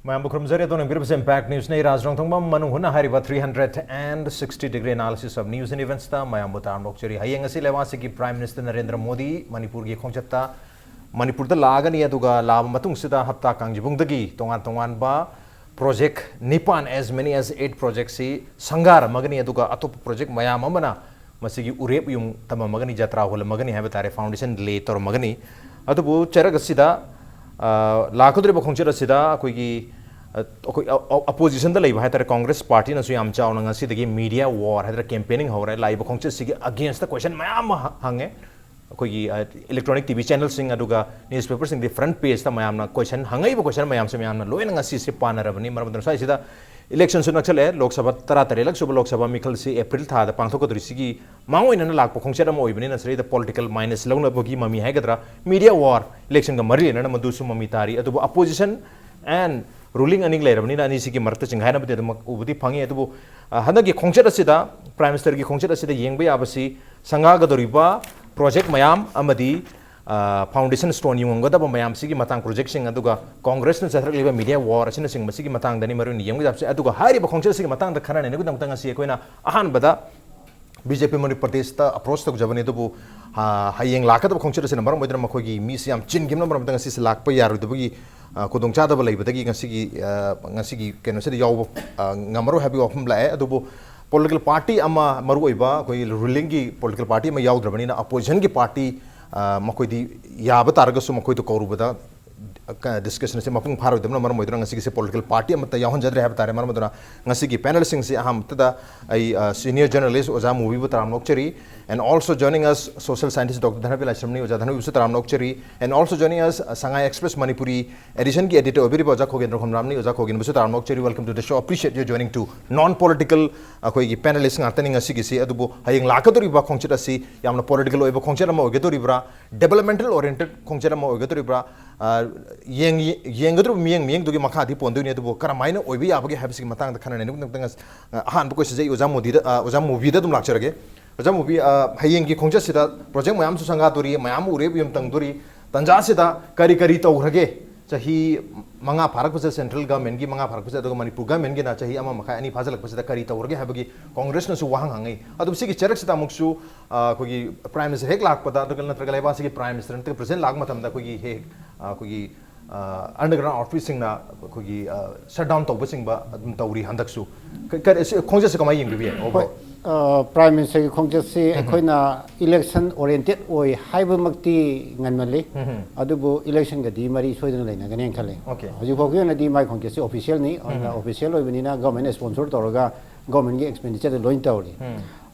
मैं बुखरमजरे तो number impact news ने राजरंग थोंबा मनु हुना Hariba 360 degree analysis of news and events ता मैं बुताम लोकचरी हयेंग असि लेवासी की प्राइम मिनिस्टर नरेंद्र मोदी मणिपुर की खोंचत्ता मणिपुर दा लागनी अदुगा लाब मतुंग सिदा हप्ता कांगजिबुंगदगी तोंगान बा प्रोजेक्ट निपान एज मेनी एज 8 प्रोजेक्ट सी संगार मगनी अदुगा अतोप प्रोजेक्ट मयाम अमना मसिगी उरेप युम तम मगनी जत्रा होल मगनी है बतारे फाउंडेशन ले तोर मगनी अदुबु चरग सिदा लाखद्रे बखोंचर सिदा कोई अपोजिशन द लेब है कांग्रेस पार्टी नसु याम चावना सिदगी मीडिया वॉर है कैंपेनिंग हो रहा है लाइव खोंचे सिगी अगेंस्ट द क्वेश्चन मयाम हंगे कोई इलेक्ट्रॉनिक टीवी चैनल सिंग अदुगा न्यूज़पेपर सिंग द फ्रंट पेज ता मयाम ना क्वेश्चन हंगई बो क्वेश्चन मयाम से मयाम ना लोयन ngasi से पानरबनी मरमदन साइ सिदा इलेक्शन सु नक्सले लोकसभा 13 लक सुब लोकसभा मिखल से अप्रैल था द पांथोकद्रि सिगी मांगोइन न लाक खोंचे दम ओइबनी नसरे द पॉलिटिकल माइनस लौना बगी ममी हैगद्रा मीडिया वॉर इलेक्शन का मरी न मदुसु ममी तारी अदुबो अपोजिशन एंड रूलिंग अनिंग लेरबनी अनी सिगी मरत चिंगायना बदे उबदी फंगे अदुबो हनगी खोंचेद असिदा प्राइम मिनिस्टर की खोंचेद असिदा येंगबे याबसी संगागदोरिबा प्रोजेक्ट मयाम अमदी फाउंडेशन स्टोन युंगदब मयाम सिगी मतंग प्रोजेक्ट सिंग अदुगा कांग्रेस न चथरलिबा मीडिया वॉर असिन सिंग मसिगी मतंग दनी मरुन येंगबे याबसे अदुगा हारिबा खोंचेद सिगी मतंग द खनाने ने गुदंग तंग असि कोइना अहान बदा बीजेपी मणिपुर प्रदेश ता अप्रोच तक जबने दुबु हयेंग लाकदब खोंचेद सिन मरम मोइदर मखोगी मिस याम चिनगिम न मरम तंग असि लाकप यारुदबगी खुदों चादब लेबदगी ngasi keno se yaw ngamaro habi ofum lae adubo political party ama maru oiba koi ruling gi political party ma yaw drabani na opposition gi party makoi di yaba targa su makoi to korubada discussion se mapung pharo demna maram moidra ngasi se political party ama ta yahon jadre have tare maram modra ngasi gi panel sing se aham tada ai senior journalist oja movie butaram nokcheri and also joining us social scientist Dr. Dhanapil Ashramni oja Dhanu Butaram nokcheri and also joining us Sangai Express Manipuri edition ki editor Obiri Oja Khogen Ramni oja Khogen Butaram nokcheri welcome to the show appreciate you joining to non political koi gi panelist ngatani ngasi gi se adubo hayeng lakadori ba khongchira si yamna political oiba khongchira ma ogetori bra developmental oriented khongchira ma ogetori bra yengadru miyeng dugi makha di pondu ne adubo karamaina oibi abagi habisi matang da khana ne nuk tang ahan ko se oja modi da oja movie da dum lakcharage oja movie hayeng gi khongcha sida project mayam su sanga dori mayam ure yum tang dori tanja sida kari kari tawrage chahi manga pharak pase central government gi manga pharak pase adugo manipur government gi na chahi ama makha ani phajal pase da kari tawrage habagi congress na su wahang hangai adu sigi charak sida muksu kogi prime minister hek lak pada adugo natraga leba sigi prime minister te president lag matam da kogi he kogi underground outfitting na kogi shutdown tawbasing ba adum tawri handaksu khongja se kamai yingbi over Prime Minister की खोंचे से अखोइना election oriented ओय HYBE मक्ति ngनमले अदुबो election का दी मरी सोइदन लेना गने खले हजु फोकि न दी माइ खोंचे से official नि official ओइबनिना government sponsor तोरगा government की expenditure लोइन तौरी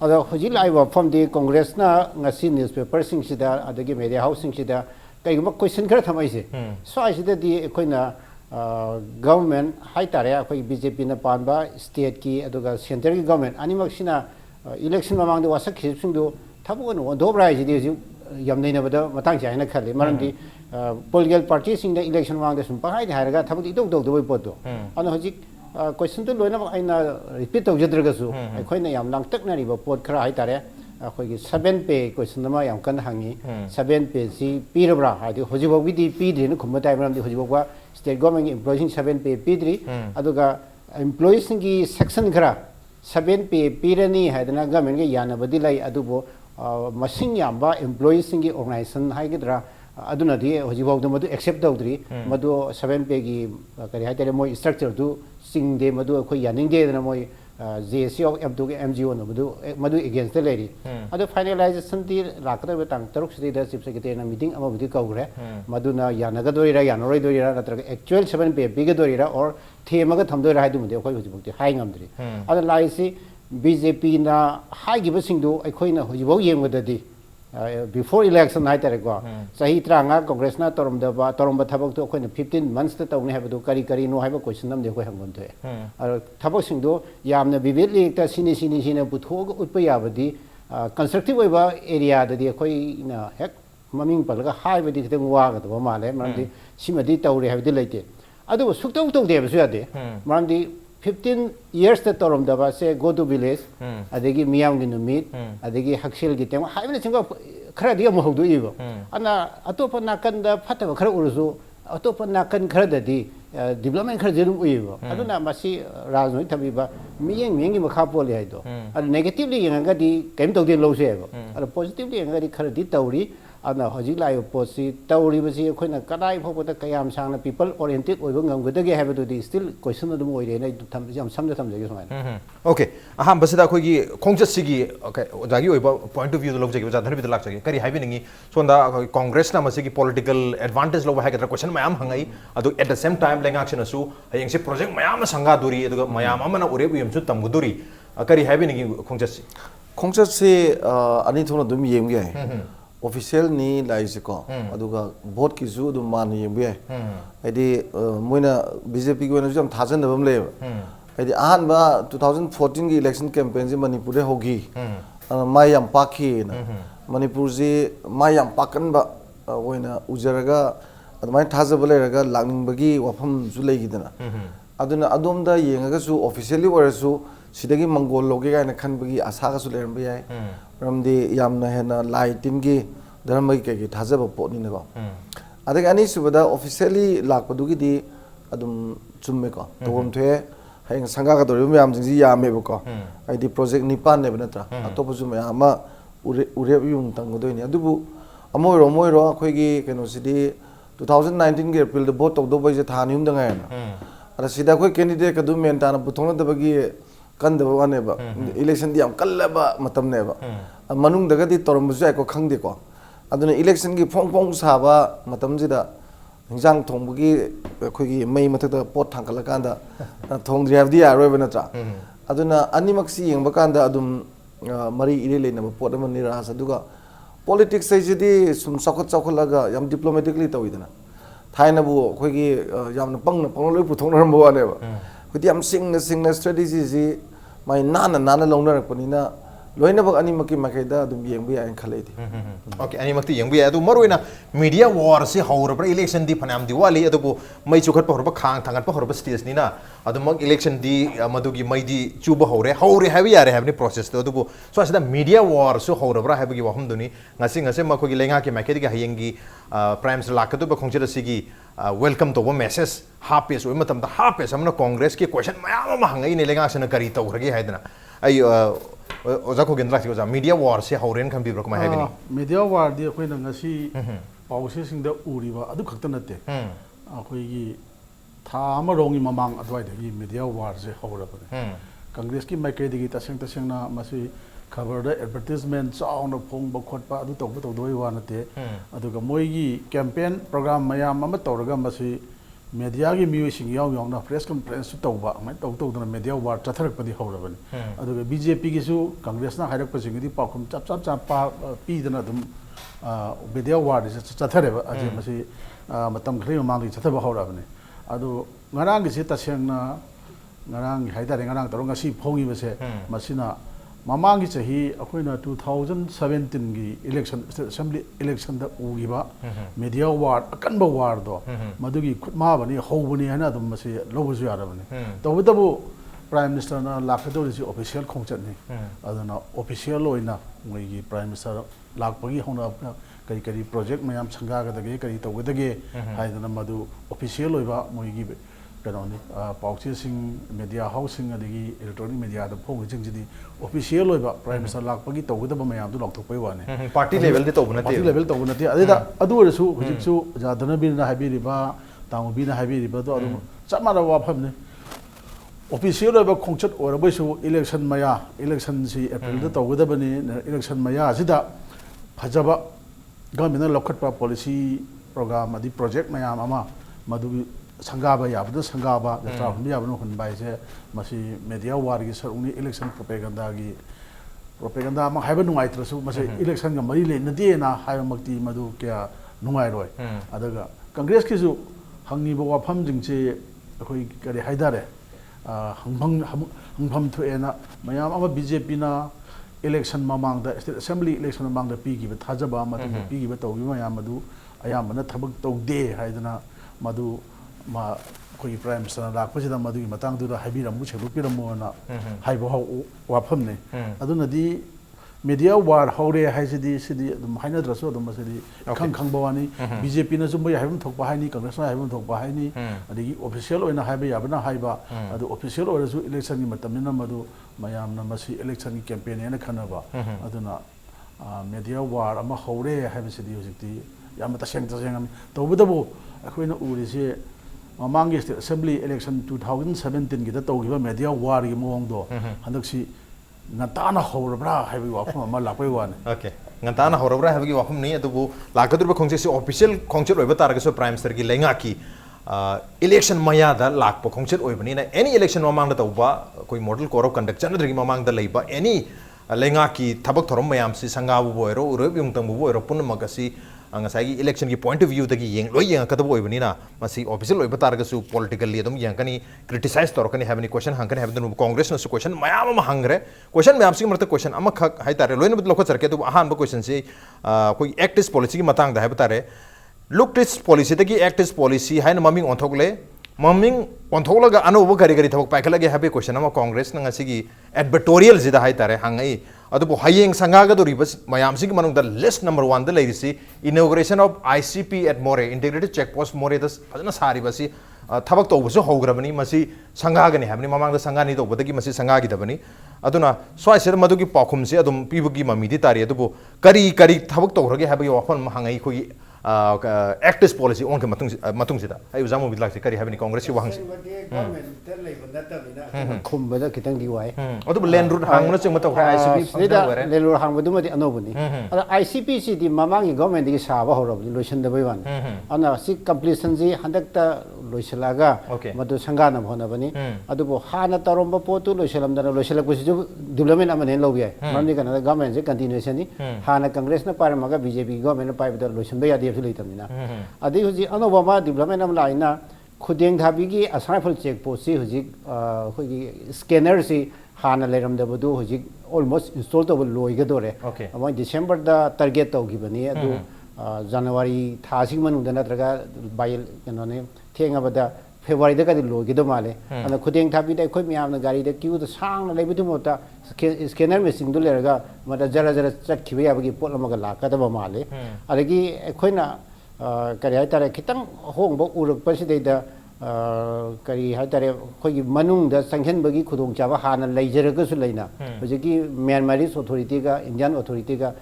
अदा हजि लाइव फ्रॉम दी कांग्रेस ना ngasi newspaper सिंग सिदा अदगी media house सिंग सिदा कईगम क्वेश्चन खर थमाइसे स्वाइ सिदा दी अखोइना government hai tare akoi BJP na panba state ki aduga center ki government animak sina election mamang de wasak khipsing do thabu no dobra ji de yamnei na bada matang chai na khale maram di political party sing de election mamang de sum pa hai haraga thabu idok dok do pot do ana hoji question to loina aina repeat tau jadraga su akoi na yam lang tak na ri ba pot khara hai tare akoi ki 7 pay question ma yam kan hangi 7 pay si pirabra ha di hoji bogi di pi de no khum tai maram di hoji bogwa state government employees 7 pay pidri aduga employees की section खरा 7 pay pirani हाइदना government के याना बदी लाई अदुबो मसिंग याम्बा employees की organization हाइगद्रा अदुना दी होजिबाव दो मदु accept दौद्री मदु 7 pay की करी हाइतरे मोय structure दु सिंग दे मदु कोई यानिंग दे दना मोय JSC of M2 के MGO no मदु against the lady अदु finalization ती लाकता बेतांग तरुक सिदी द chief secretary ना meeting अमा बदी कौरे मदु ना याना का दोरी रा यानोरे दोरी रा नत्र actual 7 pay big दोरी रा और थेम का थम दोरी रा हाइदु मुदे कोई होजिबुक्ति हाई ngमद्री अदु लाइसी BJP ना हाई गिब सिंगदु अखोइ ना होजिबौ येंगददी before election hai tare ko sahi tranga congress na toromba thabak to khoina 15 months ta tawne habadu kari kari no haiba question nam de ko hangom the thabak sing do yamna vividly ta sini puthog utpa yabadi constructive oiba area da di khoi na hek maming palga haibadi theng wa ga do male mandi simadi tawre habdi leite adu suktaw to de su yade mandi 15 years the torom da se go to village adegi miyam gi numit adegi haksil gi tem haibna chinga khara dia mo hogdu ibo ana atopa nakan da phata khara urusu atopa nakan khara da di development khar jerum uibo aduna masi rajnoi thabiba miyeng makha pole haido ad negatively yanga di kaim tawde lo se bo ad positively yanga di khar di tawri ana hojik lai posi tawri basi khoina kadai phobota kayam sangna people oriented oibo ngam gudage have to still question adum oire na tham jam samja samjage somai okay aham basida khoi gi khongja sigi okay jagi oiba point of view lo jagi jadhan bi lak jagi kari haibi ningi sonda congress na masi gi political advantage lo ha ga question mayam hangai adu at the same time lenga action asu hayeng se project mayam sanga duri adu mayam amana ore bu yam su tam guduri kari haibi ningi khongja se ani thona dum yem ge official ni laise ko aduga vote ki zu dum man yem ge adi moina bjp gi wena jam thajan dabam le adi ahan ba 2014 gi election campaign ji manipur re hogi mayam pakhi na manipur ji mayam pakan ba oina ujaraga adumai thajaba le raga langning bagi wafam ju lei gidana aduna adom da yenga su officially warasu sidagi mangol loge ga na khan bagi asa ga su leram bi ai ramdi yamna hena lighting gi dharma gi thajaba po ni ne ba adag ani subada officially lakpadu gi di adum chumme ko togom the hayang sanga ga dori myam jing ji yame ba ko ai di project nipan ne ba natra atopu su ma ma ure yung tang go ni adubu amoiro khoi gi keno sidi 2019 ge april the vote of the boys thani um danga na ara sida khoi candidate ka du men ta na buthong da bagi kan da ba ne ba election di am kallaba matam ne ba manung daga di torom bu ko khangde ko aduna election gi phong saba matam ji da hingjang thong bu gi khoi gi mai mathak da pot thang kala kan da thong drive di aroi ba na tra aduna animak si yeng ba kan da adum mari ire le na pot man ni ra sa duga politics sai jidi sum sakhat laga yam diplomatically tawidana thaina bu khoi gi yam na pang loi pu thong ram bo ne ba khudi am sing na strategy ji mai nana longna rakpani na loina bak ani maki makaida dum yengbi ain khalai di okay ani makti yengbi adu maroina media war si haura pra election di phanam diwali adu mai chukhat pa horba khang thangat pa horba stage ni na adu mak election di madugi mai di chuba haure habi yare have ni process to adu so asida media war so haura bra have gi wahum duni ngase ma ko gi lenga ki makedi ga hayengi prime minister lakadu ba khongchira sigi welcome to message happy so matam da happy samna congress ki question mayam ma hangai ne lenga sana kari to ragi haidna ai oja ko gendra si media war se hauren kan bi bro ma haibini media war di khoi na ngasi pause sing da uriba adu khakta nate akhoi gi tha ama rongi mamang adwai da gi media war se haura ba congress ki mai kai di taseng na masi cover da advertisement sound phong ba khot pa adu to doi wa nate adu ga moi gi campaign program mayam ama tawraga masi media gi music yaw na press conference to ba mai to na media war chatharak padi haurabani aduga bjp gi su congress na hairak pasing di pakum chap pa pi dana dum media war is chathare ba aje masi matam khri ma mang chathaba haurabani adu ngarang gi taseng na ngarang haidare ngarang torong si phongi base masina mamangi chahi akoina 2017 gi election assembly election da ugiba media war akanba war do madugi khutma bani hobani hana dum mase lobusu yarabani tawdabu prime minister na lakado ri official khongchat ni adana official oina moi gi prime minister lakpagi hona kari project mayam changa ga dage kari tawdage haidana madu official oiba moi gi kanoni pauche sing media housing adigi electronic media da phong jing jidi official oiba prime minister lakpagi tawgada ba mayam du lokthok pai wane party level di tawbuna party level tawbuna ti adida adu resu hujik su jadana bin na habi riba tamu bin na habi riba do adu chamara wa phamne official oiba khongchat ora bai su election si april da tawgada bani election maya sida phajaba government lokhat pa policy program adi project mayam ama madu Sangaba yabda sangaba the travel yabno hun bai se masi media war gi saruni election propaganda ma haiba nungai trasu masi election ga mari le nadi na haiba makti madu kya nungai roi adaga congress ki ju hangni bo wafam jingche akoi kari haidare hangpham thuena mayam ama bjp na election mamang da state assembly election mamang da pi gi thajaba madu pi gi tawgi mayam madu ayamana thabak tawde haidana madu ma koi prime minister la ko jida madu matang du da habira mu chelu piramu na haibo wafam ne aduna di media war hore hai sidi dum haina draso dum sidi khang bawani BJP na zum ya habum thok ba haini Congress na habum thok ba haini adigi official oina haiba yabna haiba adu official ora su election ni matam na madu mayam na masi election ni campaign ena khanaba aduna media war ama hore haiba sidi hojikti yam ta seng am tawbudabu akoina uri se Mamang State Assembly election 2017 kita tahu kita media war yang mong do, hendak si ngantana horabra habi wafum ama lapai wan. Okay, ngantana horabra habi wafum ni itu bu laga tu berkongsi si official kongsi oi betar keso prime minister ki lenga ki election maya da lag po kongsi oi bani na any election mamang da tahu ba koi model code of conduct chana dari mamang da lei ba any lenga ki thabak thorom mayam si sangabu boiro urab yung tang bu boiro pun magasi ngasai election ki point of view tagi yeng loi yeng kata boi bani na masi official loi betar ke su politically adum yang kani criticize tor kani have any question hang kani have the congress na su question mayam ma hangre question mayam si marta question ama khak hai tare loi na bit lokho sarke tu ahan ba question si koi actist policy ki matang da hai betare look this policy tagi actist policy hai na maming onthokle maming ontholaga ano bo gari thok pai khala ge have question ama congress na ngasi gi advertorial zida hai tare hangai अदुबो हयेंग संगागा दो रिबस मयाम सिग मनुंग द list number 1 द लेरिसी inauguration of ICP at Moreh integrated check post Moreh द फजना सारी बसी थबक तौबसु होग्रबनी मसी संगागनी हाबनी ममांग द संगानी तौबदगी मसी संगागी दबनी अदुना स्वाइसे मदुगी पाखुम से अदुम पीबगी ममीदी तारी अदुबो करी करी थबक तौरगे हाबगी वाफन महंगाई खोगी actist policy on ke matung sida ai uzamu bidlak se kari habini congress ki wahang khum bada kitang di wai odu land route hang na cheng mataw ICP land route hang badu mati anobuni ada ICP si di mamang gi government gi sa ba horob loisan da bai wan ana si completion ji handak ta loisalaga madu sanga na hona bani adu bo hana taromba potu loisalam da loisalak ku si development amane lobi ai mamni kana government je continuation ni hana congress na paramaga BJP government na pai da loisan ba ya Tamina. Adi huji anobama development am laina khudeng thabi gi asai full check post si huji huji scanner si hana leram da budu huji almost install to loi ga dore ama December da target to gi bani adu January tha sing manu da natraga by ne thenga bada February da ka di loi gi do male ana khudeng thabi da khoi miyam na gari da queue da sang na lebi tu mota scanner machine do lerga mata jara jara chat khibe ya gi pot lamaga la ka da ba male adagi khoina kari hai tare kitang hong bo urak pa si da kari hai tare khoi gi manung da sanghen bagi khudong cha ba hana leijera ga su leina hojiki Myanmarese authority ga Indian authority ga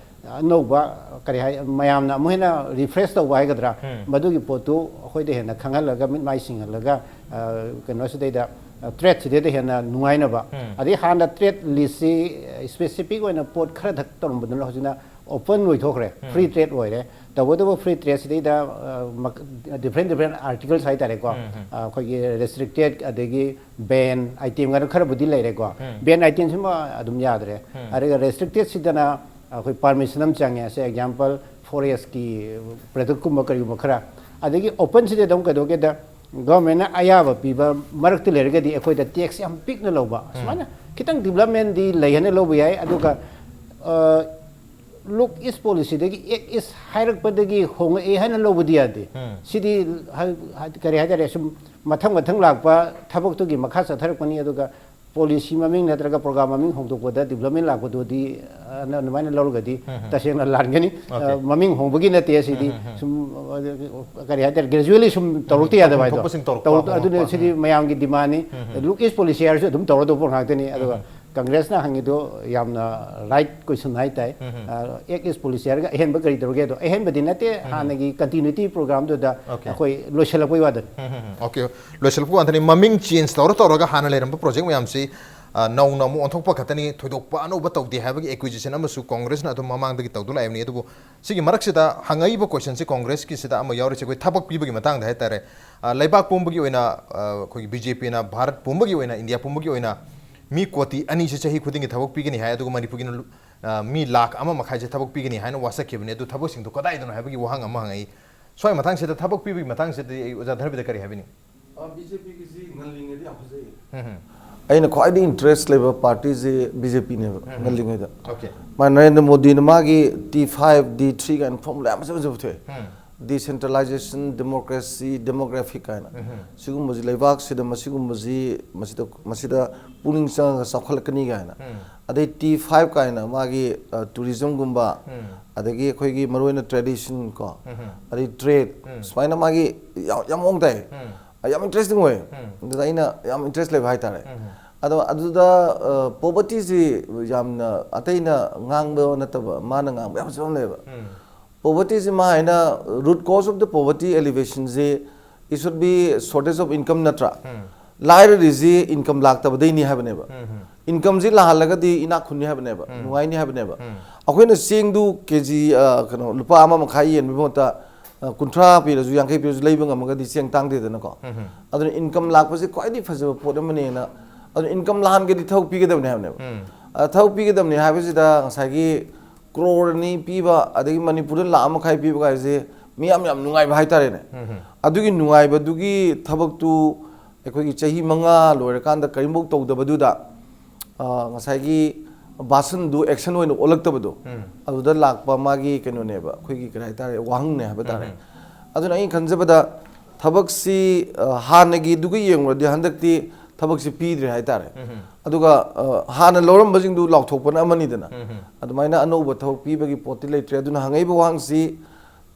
no ba kari hai mayam na mohena refresh to wai ga dra madu gi potu khoi de hena khangal ga mit mai sing laga kano su da threat de de hena nungai na ba adi hana threat list specific oina pot khara thak tom budun hojina open loi thokre free trade oi re tawdo free trade si da different articles hai tare ko khoi gi restricted adegi ban item ga khara budi lai re ko ban item sima adum yad re are restricted si da na khoi permission am change as example forest ki product kum kari khara adegi open si da ka do ke da government ayaba piba marak ti lerga di khoi da tax am pick na loba mana kitang development di laihane loba yai aduka look is policy dagi ek is hairak padagi hong e hana lobu dia de sidi kari hadare sum mathang lakpa thabak to gi makha sa tharak pani aduga policy maming natraga program maming hong to koda development lakpa do di na maina lorga di taseng na langani maming hong bagi na te sidi sum kari hadare gradually sum toroti ada bai to adu sidi mayam gi dimani look is policy ar dum torodo por hangteni aduga Congress na hangi do yamna right question hai tai ek is policy ga hen ba kari doge do hen ba dinate hanagi continuity program do da koi loisala poi wadan okay loisala pu antani maming change tor ga hana leram project mayam si nau namu onthok pa khatani thoidok pa no ba tawdi ha ba acquisition amasu congress na to mamang da gi tawdu la ni du sigi marak sida hangai ba question si congress ki sida ama yawri se koi thabak pi ba gi matang da hai tare laibak pum ba gi oina koi BJP na Bharat pum ba gi oina India pum ba gi oina mi koti ani se chahi khuding thabak pigani hai adu manipur gi mi lakh ama makhai se thabak pigani hai no wasa khibne du thabak sing du kadai du hai bagi wahang ama ngai soi matang se thabak pi matang se uja dharbi da kari habini BJP gi si ngalling edi afse aina khoi di interest level party je BJP ne ngalling eda okay ma Narendra Modi na ma gi T5 D3 kan formula am se the decentralization democracy demographic kaina sigumbaji leibak sida masigumbaji masida puning sang sakhalakani kaina adai T5 kaina magi tourism gumba adagi khoigi maroina tradition ko adai trade smaina magi yam ong dai yam interesting way daina yam interest le bhai tare ado aduda poverty ji yamna ataina ngangba nataba mana ngang yam som leba poverty is root cause of the poverty elevation it should be shortage of income natra lair is income lakta badai ni have never income ji la halaga di ina khunni have never nuai ni have never akoina sing du kg kano lupa ama makhai yen bimota kuntra pi ju yang kai pi leiba ngamaga di sing tang de na ko adun income lakpa ji kwai di phajaba podam ne na adun income lahan ge di thau pi ge dam ne have never thau pi ge dam ne have ji da ngasai crore ni piba adagi manipur la ama khai piba ga je miyam yam nungai ba haitare ne adugi nungai ba dugi thabak tu ekoi gi chahi manga loira kan da karimok tau da badu da ngasai gi basan du action oin olak ta badu adu da lak pa magi keno ne ba khoi gi krai tare wahang ne ba tare aduna ai khanjaba da thabak si hanagi dugi yeng ro di handak ti thabak si pidre haitare aduga hana loram bajing du lauk thok pana amani dana adumaina anoba thok pi bagi poti leitre aduna hangai ba wang si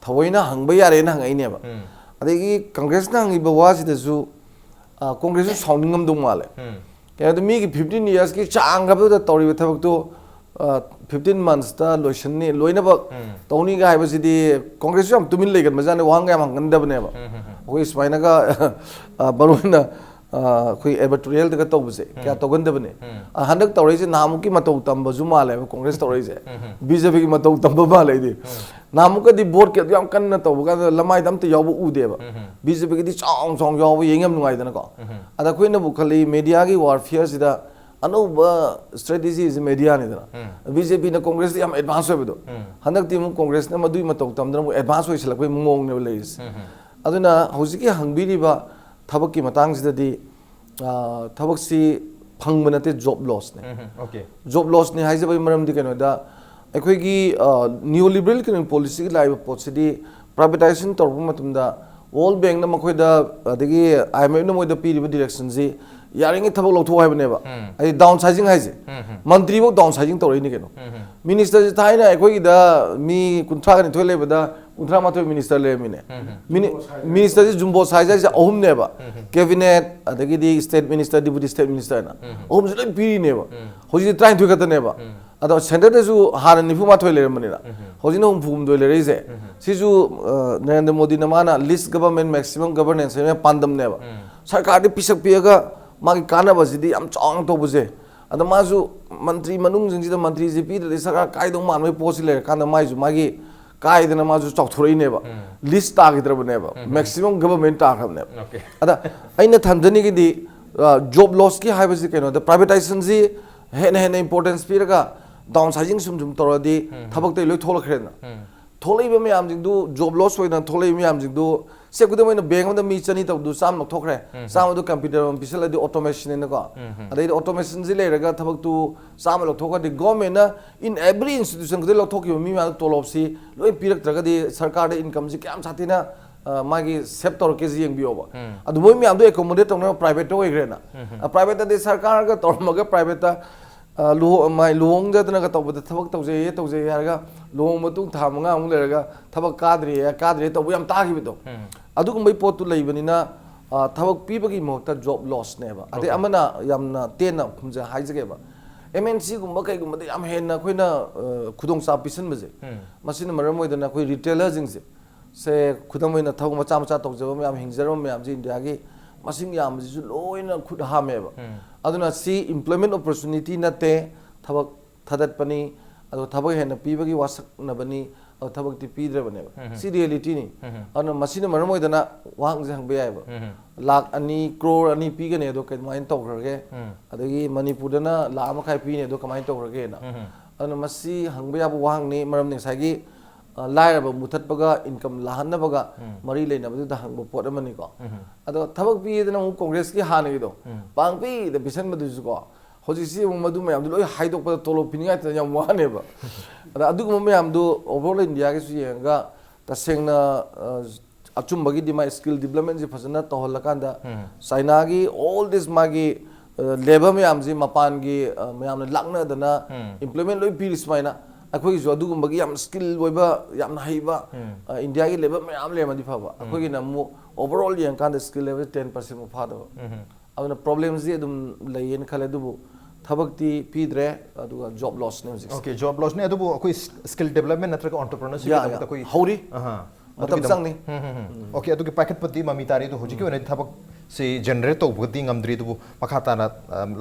thawaina hangba yare na hangai ne ba adegi congress na hangai ba wa si da su congress sauningam dong male ya da mi gi 15 years ki chang ga da tori thabak tu 15 months ta loisan ni loina ba tawni ga haiba si di congress yam tumin leigan majane wang ga mangan da bane ba hoi smaina ga baruna कोई editorial तक तो बसे क्या तो गंदे बने हंडक तो रही से नामु की मतौ तंब जुमा ले कांग्रेस तो रही से बीजेपी की मतौ तंब बा ले दी नामु का दी बोर्ड के याम कन्न तो बगा लमाई दम तो याबु उ देबा बीजेपी की दी चांग चांग याबु येंगम नुगाई दन को अदा कोई न बुखली मीडिया की वारफेयर सिदा अनोब स्ट्रेटजी इज मीडिया ने दना बीजेपी न कांग्रेस याम एडवांस होबे दो हंडक ती मु कांग्रेस न मदुई मतौ तम दन एडवांस होइसला कोई मुंगोंग ने लेस अदुना हौजिकी हंगबिरिबा थबक की मतंग सिददी थबक सी फंग बनते जॉब लॉस ने जॉब लॉस ने हाइजे भाई मरम दी कनो दा अखोई की न्यू लिबरल के पॉलिसी की लाइव पॉसिडी प्राइवेटाइजेशन तौर मतम दा वर्ल्ड बैंक न मखोई दा अदगी आईएमएफ न मोय दा पीरिबा डायरेक्शन जी यारिंग थबक लौथो हाइबनेबा आई डाउन साइजिंग हाइजे मंत्री बो डाउन साइजिंग तौर नि केनो मिनिस्टर जी थाइना अखोई दा मी कुंथ्रा गनि थोय लेबा दा उन्थ्रा माथो मिनिस्टर ले मिने मिनिस्टर जी जुम्बो साइज से अहुम नेबा कैबिनेट अदगी दी state minister deputy state minister ना अहुम से पीरी नेबा होजि ट्राइन थुय खत नेबा अदो सेंटर दे जु हार निफु माथो ले मनिना होजि न फुम दो ले रेजे सिजु नरेंद्र मोदी न माना लिस्ट गवर्नमेंट मैक्सिमम गवर्नेंस में पांदम नेबा सरकार दे पिसक पियगा मागी काना बजिदी am चांग तो बुजे अद माजु मंत्री मनुंग जिंग जिदा मंत्री जी पी दे सरकार कायदो मानवे पोसि ले काना माइजु मागी कायदना माजु चौथोरइनेबा लिस्ट तागिद्रबनेबा मैक्सिमम गवर्नमेंट ताखबने अदा अइना थंजनी की दी जॉब लॉस की हाइबसी केनो द प्राइवेटाइजेशन जी हेन इंपोर्टेंस पीरगा डाउन साइजिंग सुम तोरदी थबक ते लोय थोलखरेना थोलैबा मयाम जिंदु जॉब लॉस होइना थोलै मयाम जिंदु से कुदम में बैंक में मी चनी तब दु साम लok थोखरे साम दु कंप्यूटर में पिसल दि ऑटोमेशन ने को अदे ऑटोमेशन जी लेरगा थबक तु साम लok थोका दि गवर्नमेंट ना इन एवरी इंस्टीट्यूशन को लok थोकी मी मा तोलोब सी लोय पिरक तरगा दि सरकार दे इनकम जी क्याम साथिना मागी सेप तोर के जी यंग बियोबा अदु मोय मी आम दु एकोमोडेट तोना प्राइवेट तो होइग्रेना प्राइवेट दा सरकार का तोरमगा प्राइवेट ता लुहोंग जतना का तब थबक तौजे यारगा लुहोंग मतुंग था मंगा अमु लेरगा थबक काद्रे तब याम तागिबिदो अदुगुम पोत लेबनिना थबक पीबगी मोहता जॉब लॉस नेबा अदे अमना यामना तेना खुमजा हाइजगेबा एमएनसी गुम कईगुम याम हेना खोइना खुदोंग सा पिसन बजे मसिन मरम होइदना खोइ रिटेलर जिंगसे से खुदम होइना थबक मचा मचा तौजबम याम हिंगजरम याम जी इंडिया गी मसिंग याम जिसु लोइना खुद हामेबा अदुना सी एम्प्लॉयमेंट अपॉर्चुनिटी नते थबक थदतपनी अदो थबक हेना पीबगी वासक नबनी और थबक ती पीद्रबनेबा सी रियलिटी नि अन मसिन मरम होइदना वांग जंग बेयाबा लाख अनि करोड़ अनि पीगने दो कमाइन तौखरगे अदगी मणिपुरदना लाख मखाय पीने दो कमाइन तौखरगे ना अन मसी हंगबयाबा वांग नि मरम नि सागी लायरबा मुथतपगा इनकम लाहनबगा मरी लेनबदु दा हंगबो पोट अमनि को अदो थबक पीदना मु कांग्रेस की हानगी दो पांगपी द बिसन मदुजु को होजिसी मदु मयाम लोय हाइदोक तोलो पिनिया त याम वानेबा अदा अदुगुम मयाम दो ओवरऑल इंडिया के सुयंगा तसेंगना अचुम्बगी दिमा स्किल डेवलपमेंट जी फजना तोहलकांदा चाइना की ऑल दिस मागी लेबर मैम जी मपान की मैम लाकना दना इम्प्लीमेंट लोई पीरिस माइना अखोई जो अदुगुम्बगी याम स्किल वइबा याम हाइबा इंडिया की लेबर मैम लेमदि फाबा अखोई नमु ओवरऑल यंकांदा स्किल लेवल 10% मु फादो अदुना प्रॉब्लम्स जी अदुम लयेन खले दुबु थबक्ति पीद्रे अदुगा जॉब लॉस ने हजिक ओके जॉब लॉस ने अदुबु कोई स्किल डेवलपमेंट नत्रगा एंटरप्रेन्योरशिप ता कोई हौरी मतलब संगनी ओके अदुगे पैकेट पति ममी तारी तो होजिके वने थबक से जनरेट तो बगति ngамद्रि दुबु मखाताना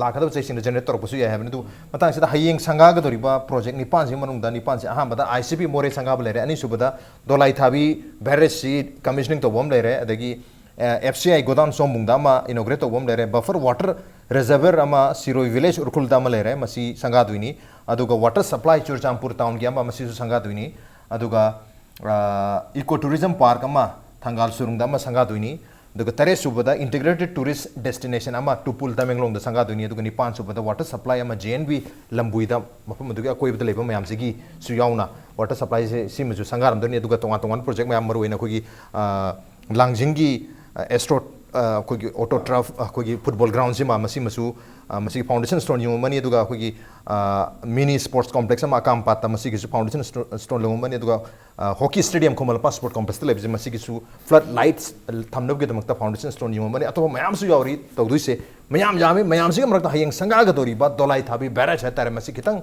लाखदब चैसिन जनरेट तोर पसु या हेबन दु मतang सिदा हायेंग संगा गदोरिबा प्रोजेक्ट निपान से मनुंग दा निपान से अहामदा आईसीपी मोरे संगा बलेरे अनि सुबदा दोलाई थाबी बैरेज सी कमिशनिंग तो बम लेरे अदगी एफसीआई गोदाम सोमबुंगदा मा इनोग्रेट तो बम लेरे बफर वाटर रिजर्वर अमा सिरोई विलेज उरकुलदा मा लेरे मसी संगा दुइनी अदुगा वाटर सप्लाई चुरचामपुर टाउन गिया मा मसी संगा दुइनी अदुगा इको टूरिज्म पार्क अमा थंगाल सुरुंगदा मा संगा दुइनी दुगा तरे सुबदा इंटीग्रेटेड टूरिस्ट डेस्टिनेशन अमा टुपुल तमेंगलोंग दा संगा दुइनी दुगा निपान सुबदा वाटर सप्लाई अमा जेएनबी लंबुइदा मफम दुगा अकोइबदा लेबा मयाम सिगी सुयाउना वाटर सप्लाई से सिमजु संगारम दनि दुगा तोंगा तोंगा प्रोजेक्ट मयाम मरुइना खोगी लांगजिंगी एस्ट्रो अखोगी ऑटो ट्रफ अखोगी फुटबॉल ग्राउंड से मसी मसु मसी फाउंडेशन स्टोन यु मनी दुगा अखोगी मिनी स्पोर्ट्स कॉम्प्लेक्स अमा काम पाता मसी किसु फाउंडेशन स्टोन लंग मनी दुगा हॉकी स्टेडियम खोमलपा स्पोर्ट कॉम्प्लेक्स ते लेबजे मसी किसु फ्लड लाइट्स थमनब के दमकता फाउंडेशन स्टोन यु मनी अतो मयाम सु यावरी तौदुइसे मयाम जामे मयाम सिग मरकता हयेंग संगा गदोरी बा दोलाई थाबी बैरेज हतारे मसी खितंग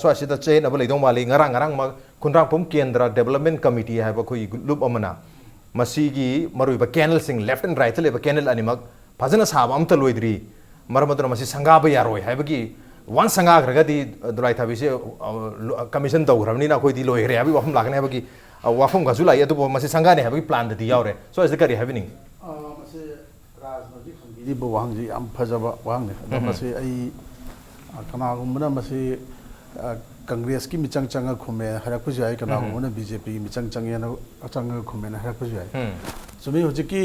स्वासिदा चेन अब लेदों माली ngarang ma kunrangpum kendra development committee haiba khoi loop amana मसीगी मरुइबा कैनल सिंग लेफ्ट एंड राइट लेबा कैनल अनिमक फजना साब अमता लोइद्री मरमदर मसी संगाबा यारोय हाइबगी वन संगाग्रगदी दुलाई थाबिसे कमिशन तौग्रबनी ना खोइदी लोइरे हाबी वफम लागने हाबगी वफम गजु लाई अदु मसी संगाने हाबगी प्लान दि यावरे सो इज द करी हैवनिंग मसे राजनोजी खंगिदी बो वांगजी अम फजबा वांगने अद मसे आई कनागुमना मसे कांग्रेस की मिचंग चंग खुमे हरकु जाय कनागुमना बीजेपी की मिचंग चंगेना अचंग खुमे हरकु जाय सुमी होजिकी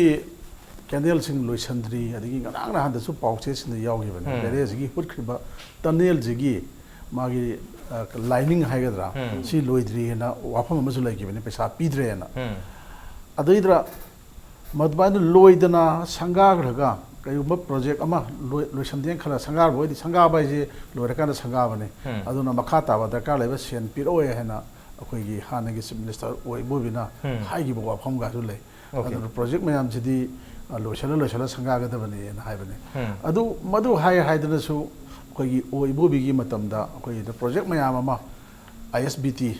कैंडल सिंग लोइसंद्री अदिगी गनांग ना हदसु पाउचे सिन यावगिबने बेरेजगी हुटखिबा टनल जिगी मागी लाइनिंग हाइगद्रा सी लोइद्री ना वाफम अमसु लाइगिबने पैसा पीद्रे ना अदैद्रा मदबान लोइदना संगाग्रगा कयुब प्रोजेक्ट अमा लोइसंदें खला संगार बोइदि संगा बाइजे लोइरकाना संगा बने अदुना मखा ताबा दरकार लेबा सेन पिरोय हेना अखोइगी हानगी चीफ मिनिस्टर ओइ बोबिना हाइगी बो वाफम गाजु लै अदु प्रोजेक्ट मयाम जिदि लोइसला संगा गदबने ना हाइबने अदु मदु हाइ हाइदनसु अखोइगी ओइ बोबिगी मतमदा अखोइगी प्रोजेक्ट मयाम अमा ISBT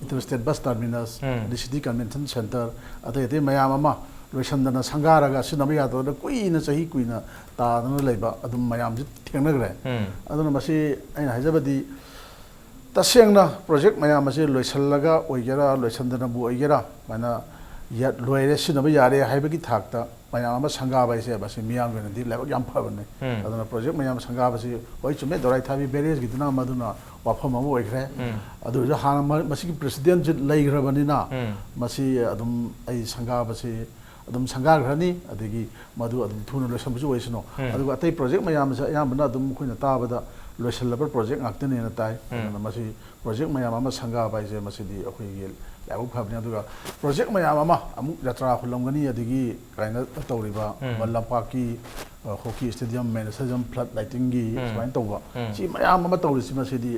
interstate bus terminus the city convention centre अते मयाम अमा लोइसंदना संगारगा सिनबा यादो कुइना चही कुइना तादना लेबा अदुम मयाम जि थेंगनग्रे अदुना मसी आइना हाइजबदी तसेंगना प्रोजेक्ट मयाम मसी लोइसलगा ओइगेरा लोइसंदना बु ओइगेरा माना या लोइरे सिनबा यारे हाइबगी थाकता मयाम अमा संगाबा इसे बसी मियाम गनदि लेबा याम फबने अदुना प्रोजेक्ट मयाम संगाबा सि ओइ चुमे दोराइ थाबी बेरेज गिदना मदुना वाफम अमा ओइग्रे अदु हान मसी प्रेसिडेंट जि लैग्रबनिना मसी अदुम आई संगाबा सि अदुम संगाग्रनी अदगी मधु अदुम थुन लोसमसु ओइसनो अदु अतै प्रोजेक्ट मयाम स यामना अदुम खोइना ताबदा लोसलबर प्रोजेक्ट ngakतने न ताइ मसी प्रोजेक्ट मयाम अमा संगा बाइजे मसीदी अखोइगे लाबु फबने अदुगा प्रोजेक्ट मयाम अमा अमु यात्रा हुलमगनी अदगी काइना तौरिबा मल्लपाकी हॉकी स्टेडियम मैनेजम फ्लड लाइटिंग गी सबाइन तौबा सी मयाम अमा तौरिसि मसीदी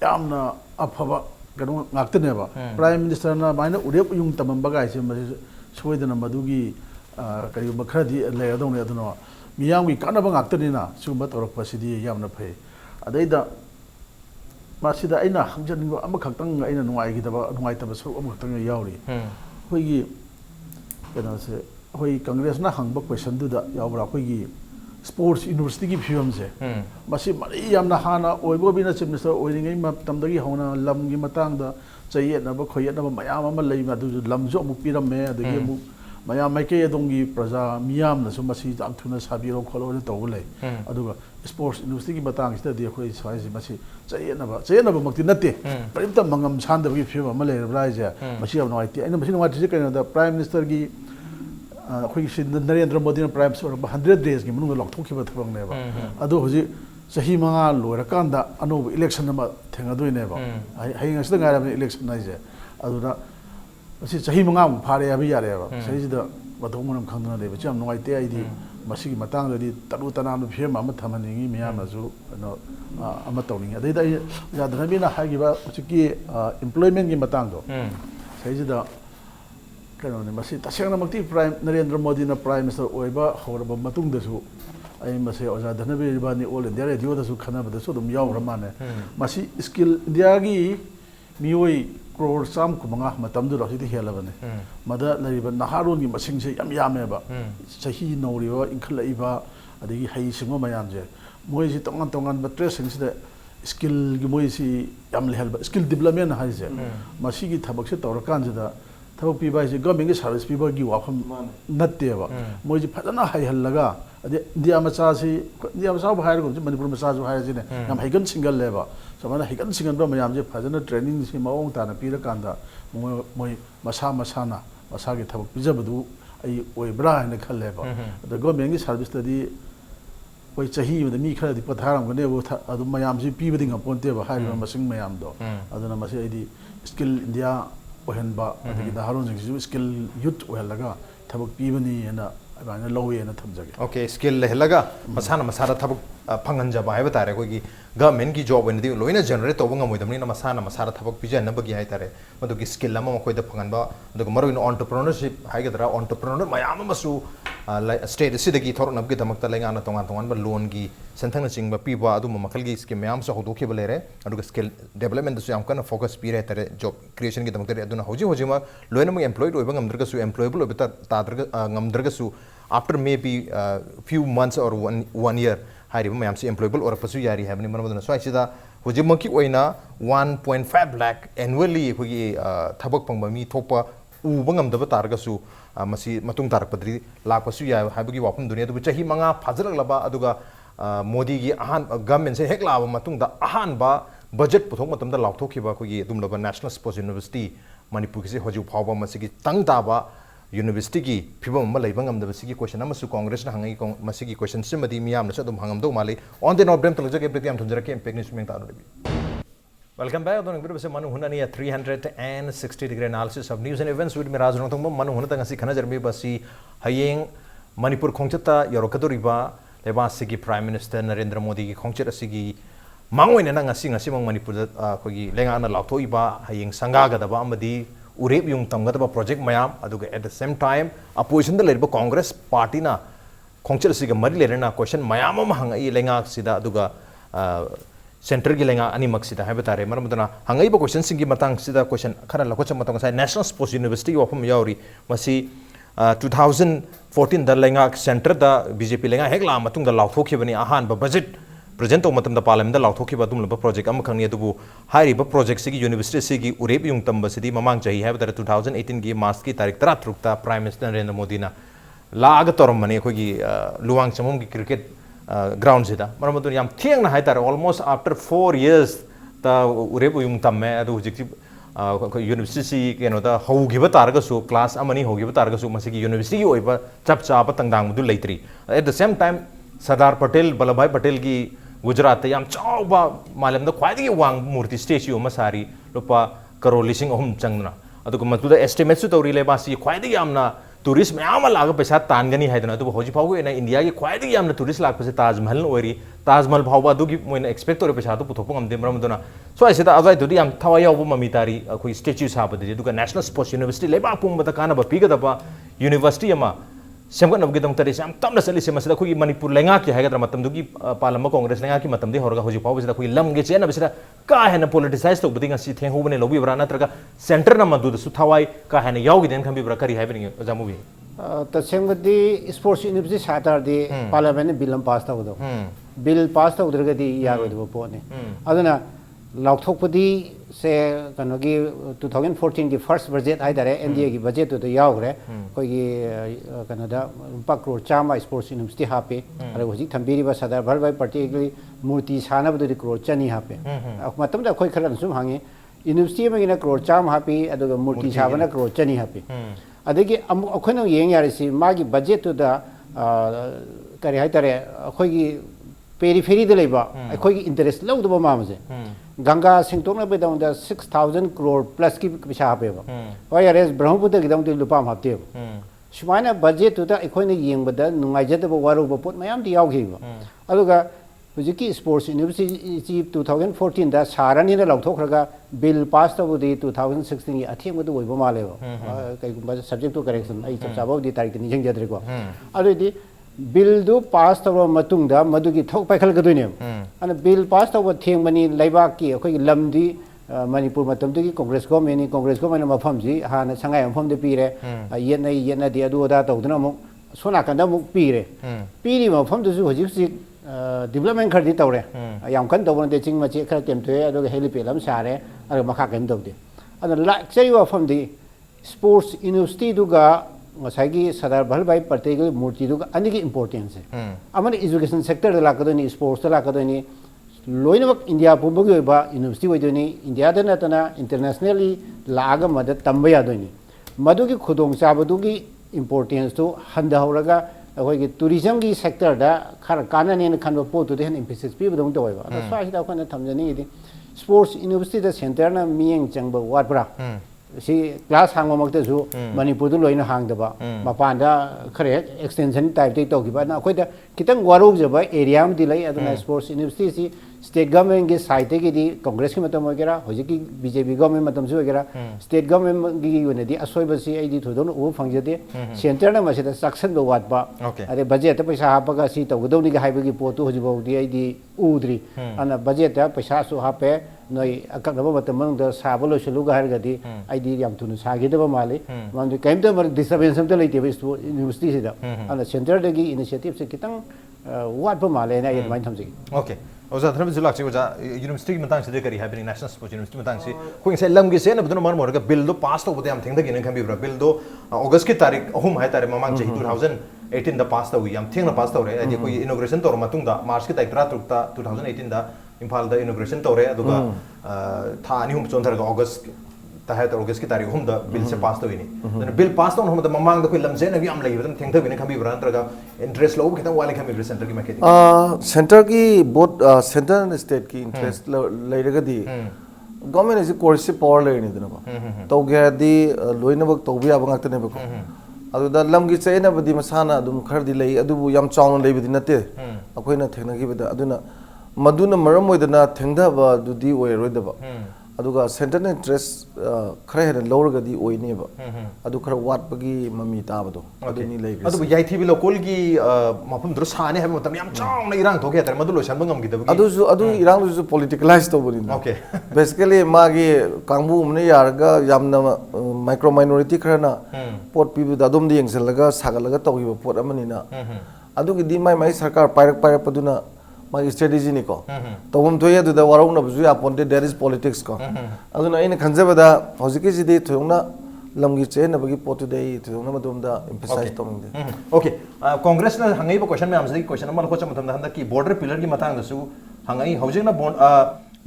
यामना अफबा गनो ngakतनेबा प्राइम मिनिस्टर ना माइना उरेप युंग तमबा गाइसे मसी सोइदना मदुगी करिबा खरदी लेरदौने अदुना मियामगी कानबा ngakतनिना सुबा तौरकपसिदी यामना फै अदैदा मासिदा आइना हंजनिबा अमा खक्तंग आइना नुवाइगिदबा नुवाइतबा सु अमा खक्तंग यावरी होइगी केनासे होइ कांग्रेस ना हंगबा क्वेश्चन दुदा यावरा होइगी स्पोर्ट्स यूनिवर्सिटी की फिल्म से मासी मरी यामना हाना ओइबो बिना चीफ मिनिस्टर ओइरिङै मतमदगी हौना लमगी मतंगदा चयेनबा खोयेनबा मयाम अमा लैमा दु लमजो अमु पिरमे अदगी अमु मयाम माइके अदोंगी प्रजा मियामनसु मसी जाम थुना साबिरो खोलो तौब लै अदुगा स्पोर्ट्स यूनिवर्सिटी की मतंगसिदि अखोइ साइसि मसी चयेनबा मक्ति नते परिमता मंगम सान्दबगी फिल्म अमा लेरब्राइजे मसी अब नवाइति आइना मसी नवाइति कयनदा प्राइम मिनिस्टर की अखोइ Narendra Modi prime minister 100 days की मनुंग लौथोखिबा थबंगनेबा अदु हुजि सही मंगा लोरकांदा अनोब इलेक्शन अमा थेंगदोइनेबा हाइंग असदा गायराबने इलेक्शन नाइजे अदुना ꯃꯁꯤ ꯆꯍꯤ 5 ꯐꯥꯔꯦ ꯍꯥꯏꯕ ꯌꯥꯔꯦꯕ ꯁꯤꯁꯤꯗ ꯃꯊꯧ ꯃꯔꯝ ꯈꯪꯗꯅ ꯂꯩꯕꯁꯤ ꯌꯥꯝ ꯅꯨꯡꯉꯥꯏꯇꯦ ꯑꯩꯗꯤ ꯃꯁꯤꯒꯤ ꯃꯇꯥꯡꯗꯗꯤ ꯇꯔꯨ ꯇꯅꯥꯟꯕ ꯐꯤꯕꯝ ꯑꯃ ꯊꯝꯍꯟꯅꯤꯡꯉꯤ ꯃꯤꯌꯥꯝꯅꯁꯨ ꯀꯩꯅꯣ ꯑꯃ ꯇꯧꯅꯤꯡꯉꯤ ꯑꯗꯩꯗ ꯑꯩ ꯑꯣꯖꯥ ꯙꯅꯕꯤꯔꯅ ꯍꯥꯏꯈꯤꯕ ꯍꯧꯖꯤꯛꯀꯤ ꯏꯝꯄ꯭ꯂꯣꯏꯃꯦꯟꯒꯤ ꯃꯇꯥꯡꯗꯣ ꯁꯤꯁꯤꯗ ꯀꯩꯅꯣꯅꯤ ꯃꯁꯤ ꯇꯁꯦꯡꯅꯃꯛꯇꯤ ꯅꯔꯦꯟꯗ꯭ꯔ ꯃꯣꯗꯤꯅ ꯄ꯭ꯔꯥꯏꯝ ꯃꯤꯅꯤꯁꯇꯔ ꯑꯣꯏꯕ ꯍꯧꯔꯕ ꯃꯇꯨꯡꯗꯁꯨ ꯑꯩ ꯃꯁꯤ ꯑꯣꯖꯥ ꯙꯅꯕꯤꯔ 이번이 ꯑꯣꯜ ꯏꯟꯗꯤꯌꯥ ꯔꯦꯗꯤꯑꯣꯗꯁꯨ ꯈꯟꯅꯕꯗꯁꯨ ꯑꯗꯨꯝ ꯌꯥꯎꯈ꯭ꯔ ꯃꯥꯜꯂꯦ ꯃꯁꯤ ꯁ꯭ꯀꯤꯜ ꯏꯟꯗꯤꯌꯥꯒꯤ ꯃꯤꯑꯣꯏ ꯀ꯭ꯔꯣꯔ 150 ꯃꯇꯝꯗꯨꯗ ꯍꯧꯖꯤꯛꯇꯤ ꯍꯦꯜꯂꯕꯅꯤ ꯃꯗ ꯂꯩꯔꯤꯕ ꯅꯍꯥꯔꯣꯟꯒꯤ ꯃꯁꯤꯡꯁꯦ ꯌꯥꯝ ꯌꯥꯝꯃꯦꯕ ꯆꯍꯤ ꯅꯧꯔꯤꯕ ꯏꯟꯈꯠꯂꯛꯏꯕ ꯑꯗꯒꯤ ꯍꯩꯁꯤꯡꯕ ꯃꯌꯥꯝꯁꯦ ꯃꯣꯏꯁꯤ ꯇꯣꯉꯥꯟ ꯇꯣꯉꯥꯟꯕ ꯇ꯭ꯔꯦꯁꯁꯤꯡꯁꯤꯗ ꯁ꯭ꯀꯤꯜꯒꯤ ꯃꯣꯏꯁꯤ ꯌꯥꯝ ꯂꯩꯍꯜꯕ ꯁ꯭ꯀꯤꯜ ꯗꯤꯕꯦꯂꯞꯃꯦꯟ ꯍꯥꯏꯁꯦ ꯃꯁꯤꯒꯤ ꯊꯕꯛꯁꯦ ꯇꯧꯔꯀꯥꯟꯁꯤꯗ ꯊꯕꯛ ꯄꯤꯕ ꯍꯥꯏꯁꯦ ꯒꯚꯔꯟꯃꯦꯟꯠꯀꯤ ꯁꯥꯔꯚꯤꯁ ꯄꯤꯕꯒꯤ ꯋꯥꯐꯝ ꯅꯠꯇꯦꯕ ꯃꯣꯏꯁꯤ ꯐꯖꯅ ꯍꯩꯍꯜꯂꯒ ꯑꯗꯩ ꯏꯟꯗꯤꯌꯥ ꯃꯆꯥꯁꯤ ꯏꯟꯗꯤꯌꯥ ꯃꯆꯥꯕꯨ ꯍꯥꯏꯔꯒꯨꯝꯁꯤ ꯃꯅꯤꯄꯨꯔ ꯃꯆꯥꯁꯨ ꯍꯥꯏꯔꯁꯤꯅꯦ ꯌꯥꯝ ꯍꯩꯒꯟ ꯁꯤꯡꯒꯜꯂꯦꯕ ꯁꯨꯃꯥꯏꯅ ꯍꯩꯒꯟ ꯁꯤꯡꯒꯟꯕ ꯃꯌꯥꯝꯁꯦ ꯐꯖꯅ ꯇ꯭ꯔꯦꯅꯤꯡꯁꯤ ꯃꯑꯣꯡ ꯇꯥꯅ ꯄꯤꯔꯀꯥꯟꯗ ꯃꯣꯏ ꯃꯁꯥ ꯃꯁꯥꯅ ꯃꯁꯥꯒꯤ ꯊꯕꯛ ꯄꯤꯖꯕꯗꯨ ꯑꯩ ꯑꯣꯏꯕ꯭ꯔꯥ ꯍꯥꯏꯅ ꯈꯜꯂꯦꯕ ꯑꯗ ꯒꯚꯔꯟꯃꯦꯟꯠꯀꯤ ꯁꯥꯔꯚꯤꯁꯇꯗꯤ ꯍꯣꯏ ꯆꯍꯤ ꯑꯃꯗ ꯃꯤ ꯈꯔꯗꯤ ꯄꯣꯊꯥꯔꯝꯒꯅꯦꯕ ꯑꯗꯨꯝ ꯃꯌꯥꯝꯁꯤ ꯄꯤꯕꯗꯤ ꯉꯝꯄꯣꯟꯇꯦꯕ ꯍꯥꯏꯔꯤꯕ ꯃꯁꯤꯡ ꯃꯌꯥꯝꯗꯣ ꯑꯗꯨꯅ ꯃꯁꯤ ꯑꯩꯗꯤ ꯁ꯭ꯀꯤꯜ ꯏꯟꯗꯤꯌꯥ ꯑꯣꯏꯍꯟꯕ ꯑꯗꯒꯤ ꯅꯍꯥꯔꯣꯟꯁꯤꯡꯁꯤꯁꯨ ꯁ꯭ꯀꯤꯜ ꯌꯨꯠ ꯑꯣꯏꯍꯜꯂꯒ ꯊꯕꯛ ꯄꯤꯕꯅꯤ ꯍꯥꯏꯅ ꯑꯗꯨꯃꯥꯏꯅ ꯂꯧꯋꯦꯅ ꯊꯝꯖꯒꯦ ओके स्किल लेहलगा मसाना मसारा थबक फंगनजबा है बतारे कोई गवर्नमेंट की जॉब वेनदी लोइना जनरेट तोबंग मोइदमनी मसाना मसारा थबक पिजनबगी है तारे मदुगी स्किल अमा मखोइद फंगनबा अदुग मरोइन एंटरप्रेन्योरशिप हाइगदरा एंटरप्रेन्योर मयाम मसु स्टेट सिदगी थोरनबगी दमकता लेंगाना तोंगान तोंगान लोन की संथंग चिंग पीबा अदुम मखलगी स्कीम मयाम से होदोखिब लेरे अदुग स्किल डेवलपमेंट सु याम कन फोकस पीरे तारे जॉब क्रिएशन की दमकता अदुना होजि होजिमा लोइना एम्प्लॉयड ओइबा ngamdragsu employable ओइबता ताद्रग ngamdragsu after maybe few months or one year हारिब मैम से employable और पसु यारी है बनी मनमदना स्वाइसिदा हुजिमकी ओइना 1.5 lakh annually खुगी थबक पंगबा मी थोपा उबंगमदब तारगसु मसी मतुंग तारकपद्री लाख पसु या हाइबगी वाफम दुनिया दुबु चही मंगा फाजलगलबा अदुगा मोदी की अहान गवर्नमेंट से हेक लाबा मतुंग दा अहान बा बजट पुथोक मतमदा लाउथोखिबा खुगी दुमलबा नेशनल स्पोर्ट्स यूनिवर्सिटी मणिपुर की से हजु फावबा मसीगी तंग ताबा यूनिवर्सिटी की फिबम अमा लैबा ngamdabasigi question amasu कांग्रेस ना हंगी मसीगी क्वेश्चन सिमदी मियाम नसु अदुम हंगमदो माले ऑन द नॉट ब्रेम तलजगे प्रीतियम थुंजरके इम्पैक्ट न्यूज़ में तारो देबी वेलकम बैक दोन बिर बसे मनु हुना 360 degree analysis of news and events with me राजरंग तंग मनु हुना तंग खना जरमी बसी हयेंग मणिपुर खोंचता यरोकदोरिबा लेबासिगी प्राइम मिनिस्टर नरेंद्र मोदी की खोंचत असिगी मांगोइना ना ngasi ngasi mang Manipur खोगी लेंगाना लाथोइबा हयेंग संगागदबा अमदी उरेब yung tamgadaba project mayam aduga at the same time opposition da leriba congress party na khongchel siga mari lerena question mayam ma hangai lenga sida aduga center gi lenga ani maksida haibetare maramudana hangai ba question singi matang sida question khara lakocha matang sai national sports university of yauri masi 2014 da lenga center da bjp lenga hekla matung da lauthokhibani ahan ba budget present to matam da parliament da lauthoki ba dum laba project am khangni adubu hairi ba project sigi university sigi urep yung tamba sidi mamang chahi hai ba 2018 gi march ki tarik 13 ta prime minister narendra modi na laag torom mani khoi gi luwang chamom gi cricket ground sida maramadu yam thieng na hai tar almost after 4 years ta urep yung tamme adu hujik university keno da hogi ba targa su class amani hogi ba targa su masigi university oi ba chap chap tangdang du leitri at the same time Sardar Patel Vallabhbhai Patel की गुजरात याम चौबा मालम the ख्वाइदगी Wang Murthy statue अमा सारी लुपा crore लिसिंग अहुम चंगना अदुग मतुदा estimate सु तौरी लेबासी ख्वाइदगी यामना tourist मयाम लाग पैसा तानगनी हाइदना अदुब होजि फावगो एना India की ख्वाइदगी यामना tourist लाग पसे Taj Mahal ओइरी Taj Mahal फावबा अदुगी Moina expect तौरे पैसा तो पुथोप ngam dem ramduna so aisida azai dudi yam thawa yaw mami tari khoi statue sabadi aduga national sports university leba pum bata kana ba pigadaba university ama सेमगन नबगी दम तरे साम तमना सली से मसदा खुगी मणिपुर लेंगा की हैगदर मतम दुगी पार्लियामेंट कांग्रेस लेंगा की मतम दे होरगा होजि पाव बिसदा खुगी लम गे चेना बिसदा का है न पॉलिटिसाइज तो बदिंग सी थें होबने लोबी बरा नत्रगा सेंटर न मदु दसु थवाई का है न यावगी देन खंबी बरा करी हैबनिंग जामुबी तसेंगदी स्पोर्ट्स यूनिवर्सिटी सातारदी पार्लियामेंट बिल पास तवदो बिल पास तवदरगदी यारोदबो पोने अदना लाउथोकपदी से कनोगी 2014 की फर्स्ट बजट हाइदारे एनडीए की बजट तो यावग्रे कोई कनदा रुपा करोड़ चामा स्पोर्ट्स यूनिवर्सिटी हापे अरे होजि थंबीरिबा सरदार वल्लभभाई पटेल मूर्ति सानबदुदि करोड़ चनी हापे मतमदा कोई खरन सुम हांगे यूनिवर्सिटी में करोड़ चाम हापी अदुगा मूर्ति साबना करोड़ चनी हापे अदगी अखोना येंग यारिसि मागी बजट तो दा करी हाइतारे अखोगी पेरीफेरी द लेबा अखोगी इंटरेस्ट लौदबा मामजे गंगा सिंगटोंग पे दम दा 6000 करोड़ प्लस की पैसा हापे बा और यार ब्रह्मपुत्र की दम ते लुपा हापते बा सुमाइना बजेट तुदा अखोइना येंबदा नुंगाइजदब वारुब पोट मयाम दी यावखिबा अदुगा हुजिकी स्पोर्ट्स यूनिवर्सिटी 2014 दा सारानिना लौथोखरगा बिल पास तबुदी 2016 की अथेंगबदु ओइबो मालेबा कइगुंबा सब्जेक्ट टू करेक्शन आई चबचाबोदी तारिख निजंग जद्रेको अदुदी बिल दो पास तब मतुंगदा मधुकी थोक पाइखलगदुने अन बिल पास तब थेंगबनी लैबाकी अखोई लमदी मणिपुर मतमदगी कांग्रेस गवर्नमेंट मफमजी हाना संगाई मफमदे पीरे येना दे अदु अदा तौदना अमुक सोनाकंदा अमुक पीरे पीरी मफमदसु हजिक डेवलपमेंट खरदी तौरे याम कन तौबन दे चिंग मचे खर टेमथोए अदु हेलिपैड हम सारे अदु मखा कन तौदे अदु लाक्चरी मफमदी स्पोर्ट्स यूनिवर्सिटी दुगा ngसागी सरदार वल्लभभाई पटेल की मूर्ति दुगा अनि की इंपोर्टेंस है अमन एजुकेशन सेक्टर दा लाकदोनी स्पोर्ट्स दा लाकदोनी लोइनमक इंडिया पुंबगी ओइबा यूनिवर्सिटी ओइदोनी इंडिया दा नतना इंटरनेशनली लागा मद तंबा यादोनी मदुगी खुदोंग चाबदुगी इंपोर्टेंस तो हंदहौरगा अखोई टूरिज्म की सेक्टर दा खर कानने खनबो पोतु दे एम्फेसिस पीबदों तोइबा अदा स्वाइदा खन थमजनी स्पोर्ट्स यूनिवर्सिटी दा सेंटर ना मियेंग चंगबा वाटब्रा सी क्लास हांगमक्तसु मणिपुर दु लोइना हांगदबा मपानदा खरे एक्सटेंशन टाइप दे तोगिबा ना अखोइदा खितंग वारुजबा एरिया में दिलाई अदना स्पोर्ट्स यूनिवर्सिटी सी स्टेट गवर्नमेंट की साइड की दी कांग्रेस की मतम वगैरह होजिकी बीजेपी गवर्नमेंट मतम से वगैरह स्टेट गवर्नमेंट की योनेदी असोइबसी आईदी थोदोन उ फंगजदे सेंटर ना मसेदा सक्सन बो वाटबा अरे बजेट पैसा हापगा सी तगदौनी के हाइबगी पोतु होजिबौदी आईदी उद्री अना बजेट पैसा सु हापे नई अकनबो मतम द साबलो सुलुगा हरगदी आईदी याम तुनु सागेदबा माले मानदु कैमते मर डिस्टर्बेंस हमते लेते यूनिवर्सिटी से अना सेंटर दगी इनिशिएटिव से कितंग वाटबा माले ना ये माइन थमजी ओके ओजा धरम जुलाक से ओजा यूनिवर्सिटी की मतंग से करी happening national sports university Matang से कोई से लम की से न बदन मर मर बिल दो पास तो बते हम थिंग दगी न खम बिब्रा बिल दो अगस्त की तारीख अहुम है तारीख ममांग जही 2018 दा पास तो हुई हम थिंग न पास तो रे अजे कोई इनॉग्रेशन तो मतुंग दा मार्च की तारीख 2018 दा इंफाल दा इनॉग्रेशन तो रे अदुगा था नि हम चोंथर अगस्त ताहे तो अगस्त की तारीख हम दा बिल से पास तो हुई बिल पास तो हम दा ममांग दा कोई लमजे न भी हम लगी बदन थिंग दगी न खम बिब्रा अंतरगा इंटरेस्ट लो कितना वाले खम बिब्रा सेंटर की मार्केटिंग सेंटर की बोथ सेंटर एंड स्टेट की इंटरेस्ट लेरगदी गवर्नमेंट इज कोर्सिव पावर लेनी दना तो गेदी लोइनबक तोबि आबंगतने बको अदुदा लमगी चेनबदी मसाना अदुम खरदी लई अदुबु याम चाउन लेबिदि नते अखोइना थेंनगिबदा अदुना मदुना मरम ओइदना थेंगदबा दुदी ओइरोइदबा अदुगा सेंटर इंटरेस्ट खरे हेन लौरगदी ओइनेबा अदु खर वाटबगी ममी ताबदो अदुनी लेग्रे अदु याइथि बि लोकल की मफम दुर साने है मतम याम चाउन इरांग थोके तर मदु लोसन बंगम गिदबगी अदु इरांग जो पॉलिटिकलाइज तोबनि ओके बेसिकली मागी कांगबु मने यारगा यामना माइक्रो माइनॉरिटी खरना पोट पिबु दादुम दि यंगसलगा सागलगा तोगिबो पोट अमनिना अदुगी दि माई सरकार पायरक पदुना मागी स्ट्रेटेजी निको तोबम थोय अदुदा वारौना बुजु यापोंदे देयर इज पॉलिटिक्स को अदुना इन खंजबदा हौजिकी जिदि थोंना लमगी चेनबगी पोतुदे थोंना मदुमदा एम्फसाइज तोंगदे ओके कांग्रेस ना हंगई क्वेश्चन में हमसे क्वेश्चन अमल कोच मतम हंदा की बॉर्डर पिलर की मतंग दसु हंगई हौजिना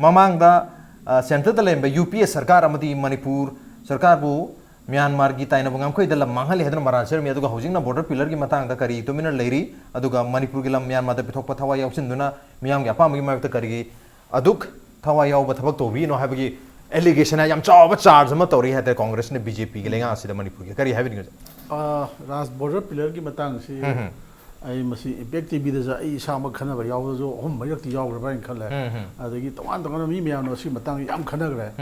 ममांग दा सेंटर द लेम यूपीए सरकार अमदी मणिपुर सरकार बु म्यांमार की ताइना बंगम खोइ दल मांगले हेदन मरासर में अदुगा हौजिंगना बॉर्डर पिलर की मतंग दा करी तो मिनर लेरी अदुगा मणिपुर की लम म्यांमार दा पिथोक पथवा याउसिनदुना मियाम के अपामगी मायत करी अदुक थवा याव थबक तोबी नो हाबगी एलिगेशन याम चाव चार्ज म तोरी है कांग्रेस ने बीजेपी के लेगा सिदा मणिपुर के करी हैबिंग राज बॉर्डर पिलर की मतंग से आई मसी इम्पैक्ट टीवी दा आई साम खनब याव जो हम मयक यावरबा इन खले अदगी तवान तवान मी म्याम नो सी मतंग याम खनगरे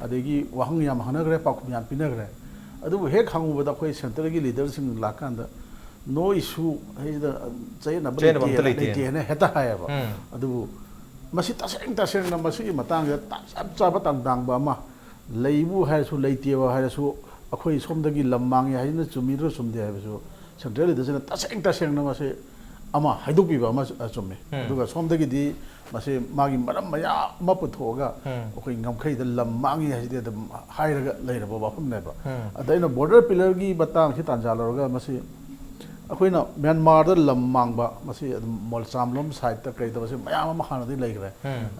अदगी वहंग याम हनगरे पाक म्याम पिनगरे अदुबु हेक हांगुबदा कोई सेंटर की लीडर सिंग लाकांदा नो इशू हेदा चैना बलेते ने हेता हायबा अदुबु मसी तसेंग न मसी मतंग चप चप तंग बा लेबु हायसु लेतेबा हायसु अखोई सोमदगी लम्मांग हायना चुमिरो सुमदे हायसु सेंट्रल लीडर तसेंग न मसे अमा हाइदुपीबा अमा चुमे अदुगा सोमदगी दी मसे मागी मरम मया म पुथोगा अखोई ngमखै द लम्मांगी हाइदे द हाइरगा लेरबो बाफम नेबा अदैना बॉर्डर पिलर की बतांग से तांजालरगा मसे अखोइना म्यांमार द लम्मांगबा मसे मोलचामलोम साइड त कई दबसे मया म हानदि लेग्रे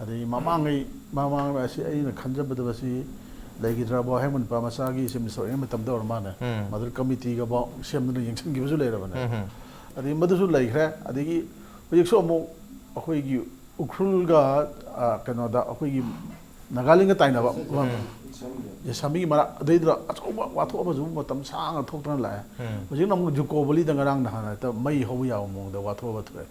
अदै ममांग असे अइना खंजबद बसे लेगिद्राबो हेमन पा मसागी सेमिसो एम तम दवर माने मदर कमिटी गा बा सेमदन यंगसन गिबसु लेरबने अदै मदसु लेग्रे अदैगी होजिकसो अमो अखोइगी उखरुल गा कनोदा अखोइगी Nagaling ka tayo na ba? Sami mara adayda achoba watho ba zu matam sang thok tan la majing nam ju ko boli da ngarang na ta mai ho ya mo da watho ba thre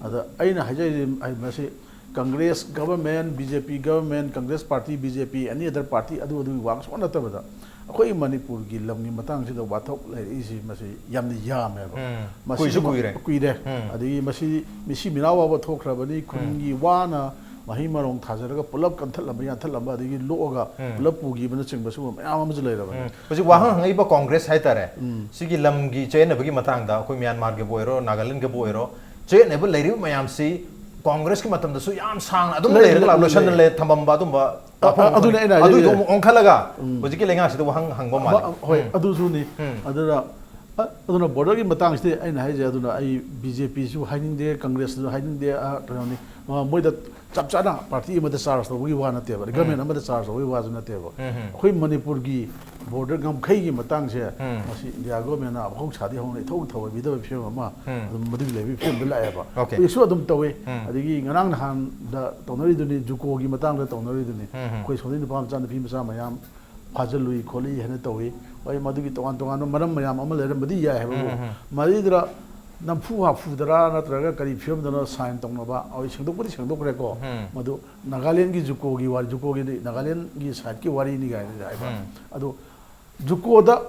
ada aina hajai ai mase Congress government BJP government Congress party BJP any other party adu wang so na ta ba da akoi Manipur gi lam ni matang si da watho lai isi mase yam ni yam ba masi kui re adi masi misi minawa ba thok ra ba ni kun gi wana Mahimarong Tazaraga Pulap Kantalabia Talaba, the Loga, Pulapugi, and the Chimbasu, Amams later. Was it Wahang Congress Haitare? Sigi Lamgi, Chain, Nabagi Matanga, Kumian Margaboiro, Nagalin Gaboiro, Chain, Never Lady, Mayam see, Congress Kimatam, the Suyam Sang, I don't know, Tambamba, Adu Onkalaga, was killing us the Wahang Hangoma. Aduzuni, Adura. I don't know, border in Matang State and Haja, BJP, hiding there, Congress, hiding there, more that Chapchana party with the SARS, we were not there, the government number the SARS, we was not there. Queen Manipurgi, border gum Kay Matang here, the government of Hochadi only told her with the film, the Madrid, film the Lava. Okay, we saw them away. I think Ranhan, the Tonori Juko, Matang, the Tonori, which was in the palms and the people Samayam, Pazalui, Koli, Henetawi, why Madu to Antoano, Madame Mayam, Madia, Madidra. Nampuha Fudara, Natraga, Karifium, the sign Tonova, or Shindoki Shindokreko, Madu, Nagalian Gizukogi, or Jukogi, Nagalian Gizaki, Warini, Ado Jukoda,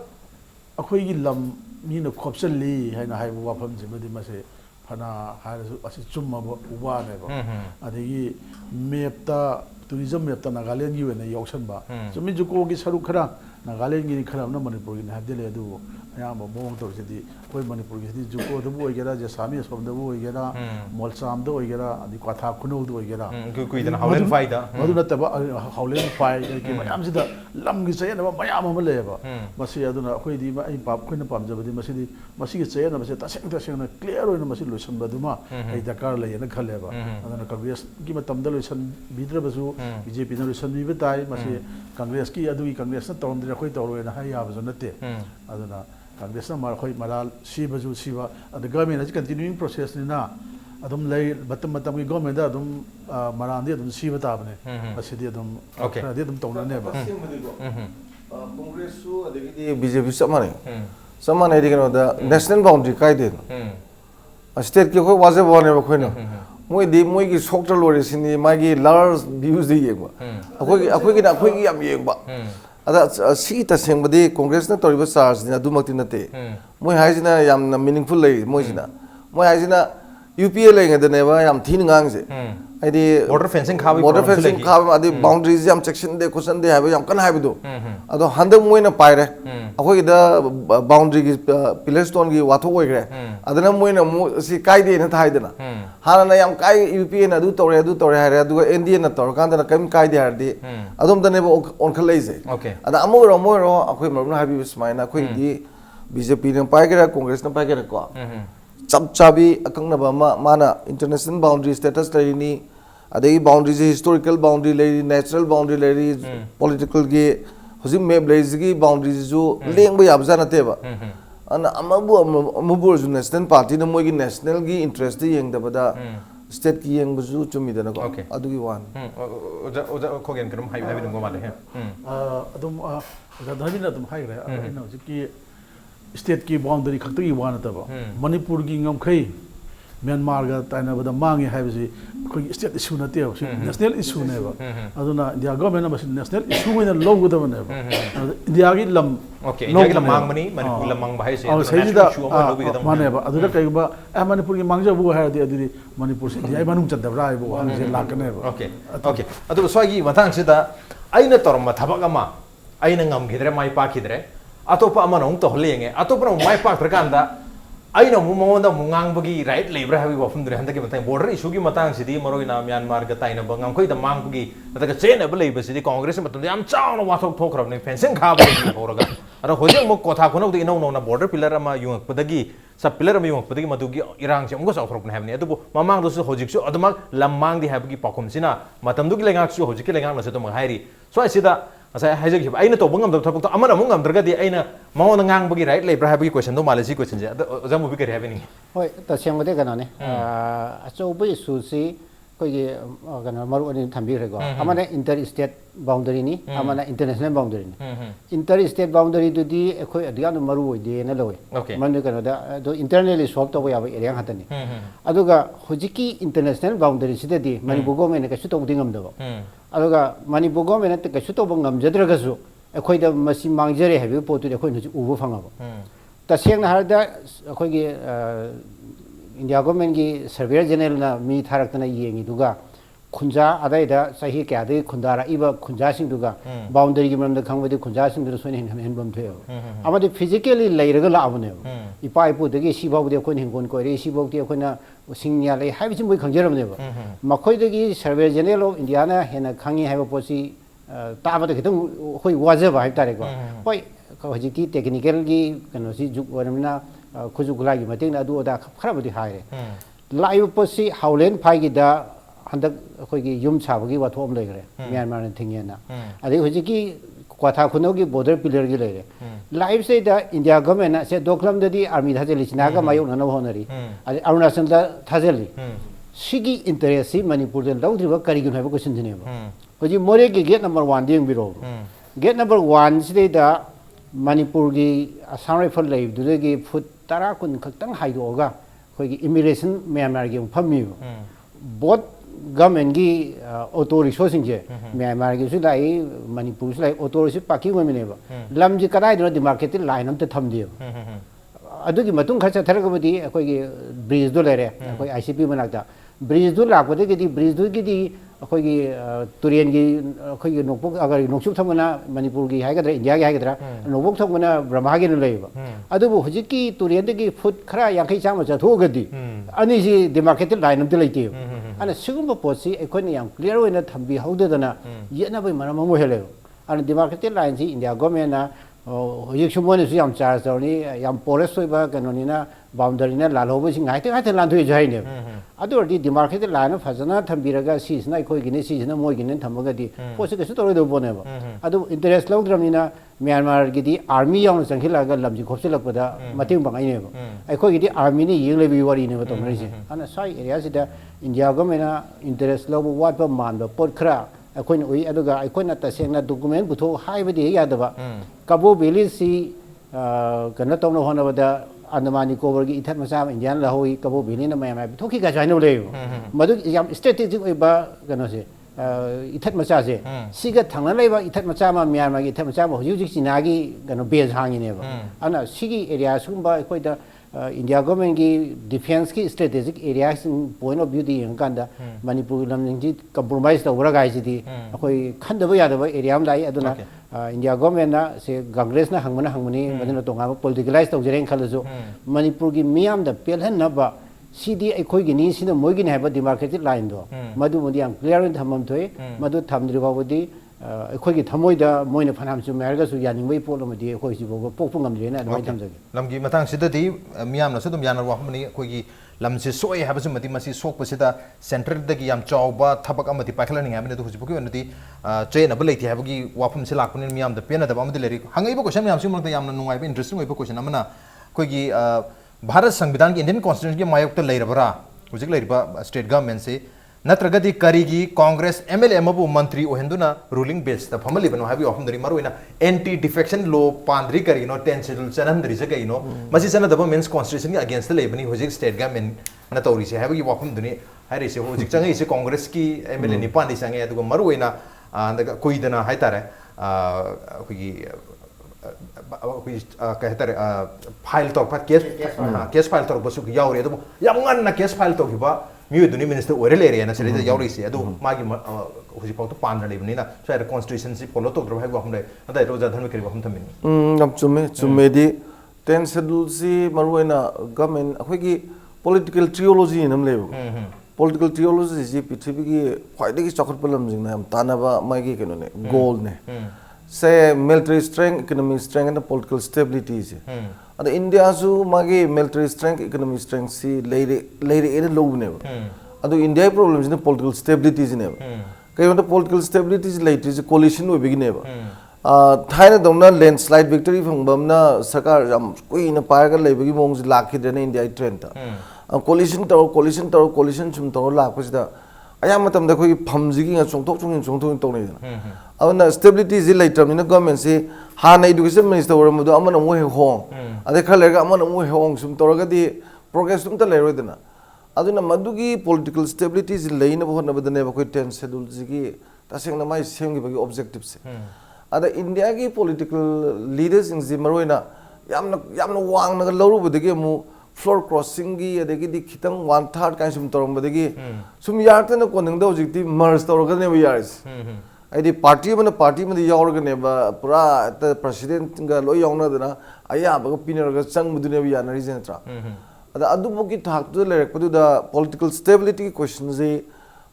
a Quigi Lam, Nino Copseli, and I have weapons, Medimase, Pana, as a Chuma, whatever. Adi Mepta, tourism Mepta, Nagalian, you and the Yokshanba. So Mijukogi Sarukara, Nagalian Karam, no Manipur, have the do. I am a bomb to the way Manipur is Juko, the boy, Jasami from the boy, Molsam, the Oyera, the Quatakuno, the Oyera. Good and Howland fighter. Howland fight, I'm the Lamgis and Mayama labor. Masi Aduna, Quidi, Pap, Queen of Pamja, the Masidi, Masi say, and I clear in the Masilusan Baduma, a Dakar and a Kaleva, and then a Congress, give a Tamdalusan, Bidrabazu, BJP, Nalusan Vitai, Masi, Congress, Adu, Congress, Tom, the Equator, and Hayabas on the day. I don't know. Congress Marhoi Maral, Shibazu Shiva, and the government is continuing process in now. Adam lay, but the Matami government, Adam Marandi, Adam Shiva Tabne, a city of them. Okay, I didn't tell never. Congress, BJP Samani. Someone I think the national boundary Kaidin. A state was a one of a queen. Moidi Moigi Soctor Loris in the Maggie Lars views the Yegua. A quick Yegua. Ada sita sembadi Congress na toriba SARS na dumaktin nate. Moi haisina yam na meaningful lay moisina. Moi haisina UPA lay ngada neba yam thin ngang se. Adi border fencing khabi adi boundaries yam section de cushion de have yam kan have do. Ado handam moi na paire. Akoi da boundary ki pillar stone ki watho koi gre. Adana moi na si kai de na thai dana. Hana na yam kai UPA na du tore hare du NDA na tor kan da kam kai de har de. Adom da neba on khalai se. Okay. Ada amoro akoi maruna habi bismaina akoi di BJP na pai gre Congress na pai gre ko. Chap chabi akang na ba mana international boundary status lay ni adai boundaries historical boundary lay natural boundary lay political ge hosim map lay gi boundaries jo leng ba yab jana te ba ana amabu ju national party na moi gi national gi interest yeng da bada state ki yeng bu chumi da na ko adu gi wan oja khogen kram hai habi ngo ma le adum oja dhabina adum hai re ina ki state की boundary खत्म की वाना तब मणिपुर की गम खई Myanmar का ताइना बदा मांगे है बसी कोई state issue नते हो national issue ने बा अदुना इंडिया गवर्नमेंट ना बसी national issue में लो गुदा बने बा इंडिया की लम ओके इंडिया की लम मांग मनी मणिपुर लम मांग भाई से national issue में लो भी गदम माने बा अदुना कई बा मणिपुर की मांग जो वो है अदुदी मणिपुर से इंडिया मानुम चंदा बरा है वो से लाकने बा ओके ओके अदु स्वागी मथांग सिदा आइना तोरम थबक अमा आइना ngam khidre mai pa khidre atop ama nong to lenge atop no mai pak prakanda aina mu monda mungang bagi right labor habi wafum dre handa ke matang border issue ki matang sidi maroi na Myanmar ga taina bangam khoi da mang bagi ataka chain able labor sidi Congress matam yam chaw no wathok thok rab ne fencing kha ba horaga ara hojang mo kotha khono de no na border pillar ama yung padagi sub pillar ama yung padagi madugi irang se amgo saw throk na havni adu mamang do su hojik su aduma lamang di habgi pakum sina matam dugi lengak su hojik lengak na se to hairi so sida Saya hajak hiba. Aina to bangam to thapuk to amana mungam tergadi aina mau ngang bagi right labor habi question to Malaysia question je. Jamu pikir have ni. Hoi, ta siang mate kana ne. Acho bai su si ꯑꯩꯈꯣꯏꯒꯤ ꯀꯩꯅꯣ ꯃꯔꯨ ꯑꯅꯤ ꯊꯝꯕꯤꯈ꯭ꯔꯦꯀꯣ ꯑꯃꯅ inter state ꯕꯥꯎꯟꯗꯔꯤꯅꯤ ꯑꯃꯅ international ꯕꯥꯎꯟꯗꯔꯤꯅꯤ inter state ꯕꯥꯎꯟꯗꯔꯤꯗꯨꯗꯤ ꯑꯩꯈꯣꯏ ꯑꯗꯨ ꯌꯥꯝꯅ ꯃꯔꯨ ꯑꯣꯏꯗꯦꯅ ꯂꯧꯋꯤ ꯃꯔꯝꯗꯤ ꯀꯩꯅꯣꯗ ꯑꯗꯣ ꯏꯟꯇꯔꯅꯦꯜꯂꯤ ꯁꯣꯜꯕ ꯇꯧꯕ ꯌꯥꯕ ꯑꯦꯔꯤꯌꯥ ꯉꯥꯛꯇꯅꯤ ꯑꯗꯨꯒ ꯍꯧꯖꯤꯛꯀꯤ ꯏꯟꯇꯔꯅꯦꯁꯅꯦꯜ ꯕꯥꯎꯟꯗꯔꯤꯁꯤꯗꯗꯤ ꯃꯅꯤꯄꯨꯔ ꯒꯣꯔꯃꯦꯟꯅ ꯀꯩꯁꯨ ꯇꯧꯕꯗꯤ ꯉꯝꯗꯕ ꯑꯗꯨꯒ ꯃꯅꯤꯄꯨꯔ ꯒꯣꯔꯃꯦꯟꯅ ꯀꯩꯁꯨ ꯇꯧꯕ ꯉꯝꯖꯗ꯭ꯔꯒꯁꯨ ꯑꯩꯈꯣꯏꯗ ꯃꯁꯤ ꯃꯥꯡꯖꯔꯦ ꯍꯥꯏꯕꯒꯤ ꯄꯣꯠꯇꯨꯗꯤ ꯑꯩꯈꯣꯏꯅ ꯍꯧꯖꯤꯛ ꯎꯕ ꯐꯪꯉꯕ तसेंग हारदा अखोगी इंडिया गवर्नमेंट की सर्वेयर जनरल ना मी थारकतना येंगी दुगा खुंजा अदाइदा सही क्यादे खुंदारा इबा खुंजा सिंग दुगा बाउंड्री की मरमदा खंगबदि खुंजा सिंग दुर सोने हेनबम थयो अमदि फिजिकली लैरगा लाबने इपा इपुदगी सिबावदि अखोनि हिंगोन कोरे सिबावदि अखोना सिंगया लै हाबिसि मोय खंजरमनेबा मखोइदगी सर्वेयर जनरल ऑफ इंडिया ना हेना खंगी हाइबा पोसि ताबदा खितंग होय वाजबा हाइब तारेको होय हजिकी टेक्निकल की कनोसी जुग वरमना खुजु गुलागी मतेंग अदु अदा खराबदि हाइरे लाइव पोसि हाउलेन फाइगिदा हंदक अखोगी युम छाबगी वाथोम लेगरे म्यांमार ने थिंगेना अदे हजिकी क्वाथा खुनोगी बॉर्डर पिलर की लेरे लाइव से दा इंडिया गवर्नमेंट से दोखलम ददी आर्मी थाजेली चिनागा मायो ननो होनरी अदे अरुणाचल दा थाजेली सिगी इंटरेस्ट सी मणिपुर दे लौद्रिबा करिगुन हाइबो क्वेश्चन दिनेबा हजि मोरे की गेट नंबर 1 दिंग बिरो गेट नंबर 1 सिदे दा मणिपुर की असम राइफल लेबदुदगी फुट 10 कुन खक्तंग हाइदोगा खोगी इमिग्रेशन म्यांमार की फमी बोथ गवर्नमेंट की ऑटो रिक्शा सिंजे म्यांमार की सुलाई मणिपुर सुलाई ऑटो रिक्शा पार्किंग वमिनेबा लमजी कदाइ दनो डिमार्केट लाइन अमते थमदियो अदुगी मतुंग खर्चा थरगबदी अखोगी ब्रिज दो लेरे अखोई आईसीपी मनाकता ब्रिज दो लापदगी ब्रिज दो की अखोगी तुरेन की अखोगी नोकपोक अगर नोकसुक थमना मणिपुर की हाइगद्रा इंडिया की हाइगद्रा नोकपोक थमना ब्रह्मा की लेबा अदुबु हुजिकी तुरेन दगी फुट खरा यांखै चामा चथोगदी अनिसि डिमार्केट लाइन अमते लेते अना सिगुम पोसी अखोनी याम क्लियर ओइना थंबी हौददना येनाबै मरम मो हेले अना डिमार्केट लाइन जी इंडिया गवर्नमेंट ना हुजिक सुमोनेसु याम चार्ज तौनी याम पोरेस ओइबा कनोनिना बाउंडरीना लालोबसिंग हाइते हाइते लांथोय जाइने अदुरदि डिमार्केट लाइन फजना थंबिरगा सिसना अखोयगिने सिसना मोयगिने थंबगदि पोसे कसु तोरदो बोनेबा अदु इंटरेस्ट लौद्रमिना म्यांमार गिदि आर्मी याउन संखिलागा लमजि खोपसिलकपदा मतेंग बंगाइनेबा अखोयगिदि आर्मी नि येंगलेबि वारिनेबा तोमरिसे अना साइ एरिया सिदा इंडिया गवर्नमेंट इंटरेस्ट लौबो वाटबा मानबा पोट खरा अखोइन ओइ अदुगा अखोइना तसेंगना डॉक्यूमेंट बुथो हाइबदि यादबा कबो बेली सी कनो तौनो होनबदा अंडमान निकोबार की इथत मचा इंडियन लहोई कबो बेली न मया बिथोखी का जाइनो ले मदु याम स्ट्रेटेजिक ओइबा कनो से इथत मचा से सिगा थांना लेबा इथत मचा मा म्यांमार की इथत मचा मा हुजु जिक चिनागी कनो बेज हांगिनेबा अना सिगी एरिया सुंबा अखोइदा इंडिया गवर्नमेंट की डिफेंस की strategic area point of view दी यंकांदा मणिपुर लमजिंग कंप्रोमाइज तौरा गाइसिदी अखोई खंदबा यादबा एरिया म लाई अदुना इंडिया गवर्नमेंट ना से कांग्रेस ना हंगमनी मदुना तोंगा पॉलिटिकलाइज तौजरें खलजो मणिपुर की मियाम द पेलहनबा सीडी अखोई गिनी सिना मोइगिन हाइबा डिमार्केटेड लाइन दो मदु मुदी याम क्लियर इन थमम थोय मदु थमद्रिबाबदी अखोई थमोइदा मोइना फनाम चु मैरगसु यानिंगबै पोलमदि अखोई सिबो पोकपु नगमद्रेना अदुमाइ थमजगे लमगी मतंग सिददी मियामना सुदुम यानर वाहमनी अखोई लमसे सोय हाबसु मति मसी सोकपसिदा सेंट्रल दगी याम चौबा थबक अमति पाखलनि हाबने दु हुजिबुकी वनति चेनब लेति हाबगी वाफम से लाकपनि मियाम द पेना दबा अमति लेरि हंगैबो क्वेश्चन मियाम सिमन यामना नुंगाइबो इंटरेस्टिंग ओइबो क्वेश्चन अमना अखोई भारत संविधान की इंडियन कॉन्स्टिट्यूशन की मायोक्ता लेरबरा हुजिक लेरिबा स्टेट गवर्नमेंट से नत्रगदि करीगी कांग्रेस एमएलए अमबु मंत्री ओहेंदुना रूलिंग बेस द फमलिबनो हाबि ऑफमदरि मरुइना एंटी डिफेक्शन लॉ पांद्री करिनो 10 शेड्यूल चनंदरि जगैनो मसि चना दबा मींस कॉन्स्टिट्यूशन की अगेंस्ट लेबनी हुजिक स्टेट गवर्नमेंट न तौरिसे हाबि ऑफमदुनि हारिसे हुजिक चंगैसे कांग्रेस की एमएलए निपानि संगे अदुगा मरुइना कोइदना हाइतारे अखोगी कहतारे फाइल तौर केस फाइल तौर बसु यावरे अदु यामंगन केस फाइल तौगिबा मियुदुनि मिनिस्टर ओरे लेरे ना सरिदा यावरिसे अदु मागी हुजि पाउतो पान्ना लेबनिना सर कॉन्स्टिट्यूशन सि फॉलो तौद्र भाइ वाखमले अदाय रोजा धर्म करि वाखम थमिनि नम चुमेदि 10 शेड्यूल सि मरुइना गवर्नमेंट अखोगी पॉलिटिकल ट्रियोलॉजी नम लेबो पॉलिटिकल ट्रियोलॉजी जि पृथ्वी की ख्वाइदगी चखरपलम जिंगना तानाबा मागी केनो ने गोल ने से military strength economic strength and political stability से अद इंडिया सु मागे मिलिट्री स्ट्रेंथ इकोनॉमिक स्ट्रेंथ सी लेरे एने लोबने अद इंडिया प्रॉब्लम जिने पॉलिटिकल स्टेबिलिटी जिने कयमत पॉलिटिकल स्टेबिलिटी लेटे जे कोलिशन वे बिगिने थाइना दमना लैंडस्लाइड विक्ट्री फंगबमना सरकार जम कुइना पारगा लेबगी मोंग लाखिदने इंडिया ट्रेंड ता कोलिशन सुम तो लाखपसिदा अयाम मतम दा कोई फमजिगी nga chongthok tong aduna stability ji laitam ni government se ha na education minister or mu do amana mo he hong ade khale ga amana mo he hong sum toraga di progress sum ta leiroi dana aduna madugi political stability ji leina bo na badane ba koi 10 schedule ji gi taseng na mai sem gi bagi objective se ada india gi political leaders in ji maroina yamna wang na lawru bodegi mu floor crossing gi adegi di khitang 1/3 kind sum torom bodegi sum yarta na ko nang da hojikti merge toraga ne ba yaris ai party mana yaurga ne ba pura president ga lo yauna dana aya ba pinner ga chang mudu ne ya na reason tra ada adu bu ki thak tu le padu da political stability question ji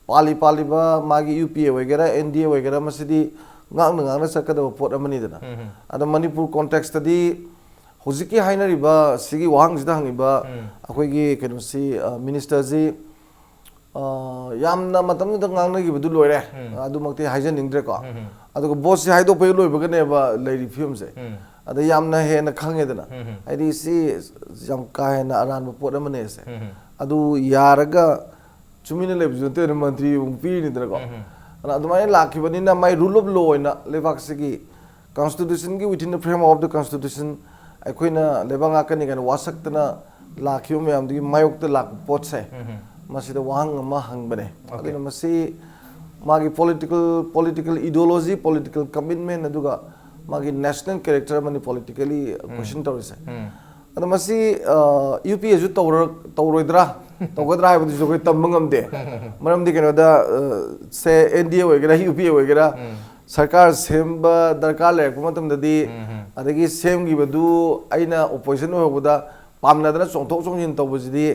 pali ba magi UPA wagera NDA wagera masidi ngang na sakka da pot amani dana ada manipur context di hojiki hainari ba sigi wang jida hangi ba akoi gi kenu si minister ji yamna matam da ngang gi budu loire adu makti haijan indre ko adu boss si haido pe loi ba ne ba leiri film se ada yamna he na khange dana ai si jam ka he na aran pot amane se adu yaraga chumina le bujun te mantri pi ni dana ko adu mai lakhi bani na mai rule of law na levak sigi constitution gi within the frame of the constitution अखोना लेबांगा कनी gun वासक्तना लाखियो ma'am दि मायोक्ता lakh pot से मसिदा वाहंग मा हंगबने अदुना मसी मागी political ideology political commitment अदुगा मागी national character money politically question तोरिसे अदु मसी UPA जु तौरोइद्रा तौगद्रा हाइबदि जो कोइ तमंगमदे मरमदि कनोदा से NDA वगैरह UPA वगैरह सरकार सेम दरकार लेरक मतमदि अदगी सेम गी बदु आइना opposition होबदा पामनादना चोंथोक चोंजिन तौबजिदि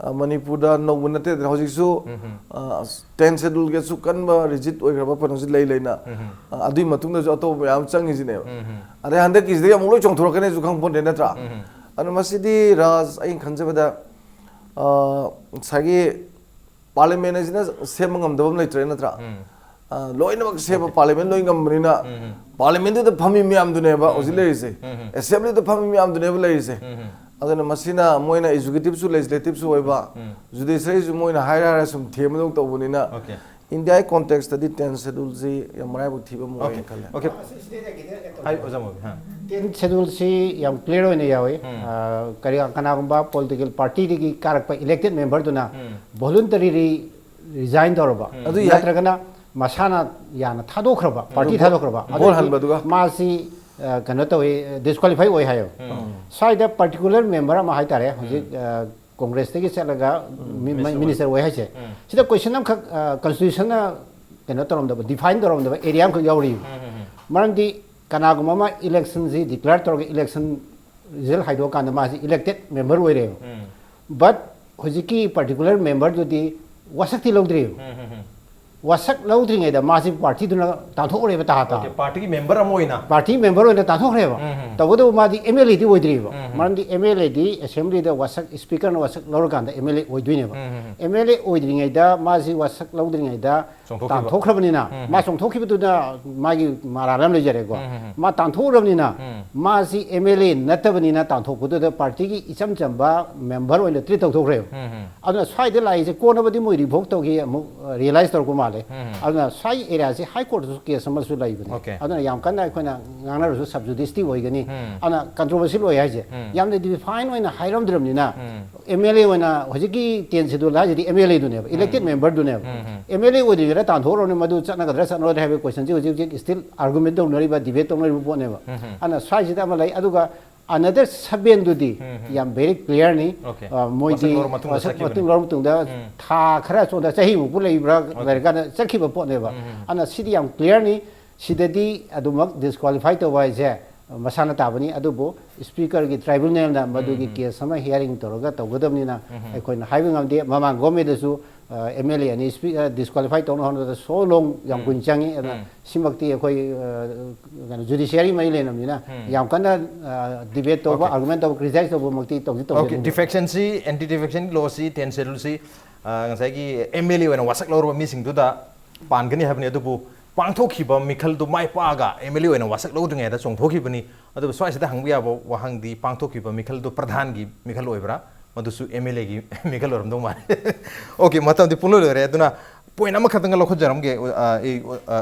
मणिपुर दा नौबु नते हजिसु 10 schedule ge su kan ba rigid ओइग्रबा पनसि लेना अदुइ मतुंग ज अतो याम चंगि जिने अरे हंदे किसदे अमुलो चोंथोरकने जु खंग पोन नत्रा अन मसिदि राज आइन खंजबदा सागी पार्लियामेंट जिना सेमंगम दबम लेत्रे नत्रा लोइनमक सेब पार्लियामेंट लोइंगम मरिना पार्लियामेंट द फमी मियाम दुनेबा ओजिलेरिसे असेंबली द फमी मियाम दुनेबा लेरिसे अदना मसिना मोइना एजुकेटिव सु लेजिस्लेटिव सु होइबा जुडिशियरी सु मोइना हायरा सुम थेमदों तौबनिना इंडिया कॉन्टेक्स्ट दी 10 शेड्यूल जी यमराय बु थीबा मो खले ओके हाय ओजामो हां 10 शेड्यूल सी यम क्लियर होने यावे करी कनागुंबा पॉलिटिकल पार्टी दी कारक इलेक्टेड मेंबर दुना वॉलंटरी रिजाइन दरबा अदु यात्रगना मसाना याना थादोखरबा पार्टी थादोखरबा बोल हनबदुगा मासी कनो तवे डिस्क्वालीफाई होय हायो साइड पर्टिकुलर मेंबर मा हाय तारे हजि कांग्रेस तगी चलगा मिनिस्टर होय हायसे सिदा क्वेश्चन हम कॉन्स्टिट्यूशन कनो तरम दब डिफाइन तरम दब एरिया हम यावरी मरंदी कनागुमा मा इलेक्शन जी डिक्लेयर तोरगे इलेक्शन रिजल्ट हाइदो कान मासी इलेक्टेड मेंबर होय रे बट हजि की पर्टिकुलर मेंबर जोदी वसक्ति लौद्री वासक लौद्रिङैदा मासी पार्टी दुना ताथोरेबा ताता पार्टी की मेंबर अमोइना पार्टी मेंबर ओइना ताथोरेबा तबदो मादी एमएलए दि ओइद्रिबा मानदि एमएलए दि असेंबली दा वासक स्पीकर न वासक लौरकांदा एमएलए ओइद्रिनेबा एमएलए ओइद्रिङैदा मासी वासक लौद्रिङैदा ताथोख्रबनिना मा सोंथोखिबदुना मागी माराराम लेजरेगो मा ताथोरबनिना मासी एमएलए नतबनिना ताथोखुदुदा पार्टी की इचम चंबा मेंबर ओइना ट्रीट तौथोख्रे अदुना स्वाइदे लाइजे कोनबदि मोइ रिवोक तौगी अमु रियलाइज तौरको माले अदुना स्वाइ एरिया से हाई कोर्ट सु केस समसु लाइबने अदुना याम कन्ना अखोना गांगनारसु सब्जुडिस्टी ओइगनी अदुना कंट्रोवर्शियल ओइ हाइजे यामने डिफाइन ओइना हाइरमद्रमनिना एमएलए ओइना हजिकी 10 शेड्यूल हाइजे एमएलए दुनेबा इलेक्टेड मेंबर दुनेबा एमएलए ओइदिरा ताथोरने मदु चनगद्रा चनोदे हाइबे क्वेश्चन जी हजिक स्टिल आर्गुमेंट दौनरिबा डिबेट दौनरिबा पोनेबा अना स्वाइजिदा अमा लै अदुगा another seven dudi yam very clear ni moidi matung lor matung da tha khara so da chahi mu pulai bra ga na chakhi ba pot ne ba ana sidi yam clear ni sidadi adumak disqualify to wai je masana tabani adubo speaker gi tribunal na madu gi case sama hearing to ga to godam ni na ekoi na haibing am de mama gome de su MLA ani disqualify to no da so long yam kun changi simakti ekoi ga judiciary mai le nam ni na yam kana debate to ba argument to criticize to makti to okay defection si anti defection law si 10 schedule si ngasai gi MLA wen wasak lor mi sing du da pan gani habni adubu pangthokhiba mikhal du mai paga MLA wen wasak lo dunga da chongthokibani adu swai sida hangbiya bo wahang di pangthokhiba mikhal du pradhan gi mikhal oibra मधुसु MLA की मिकल और दो मारे okay मतलब दी पुनो ले रहे तो ना point amakhatang lokhojaramge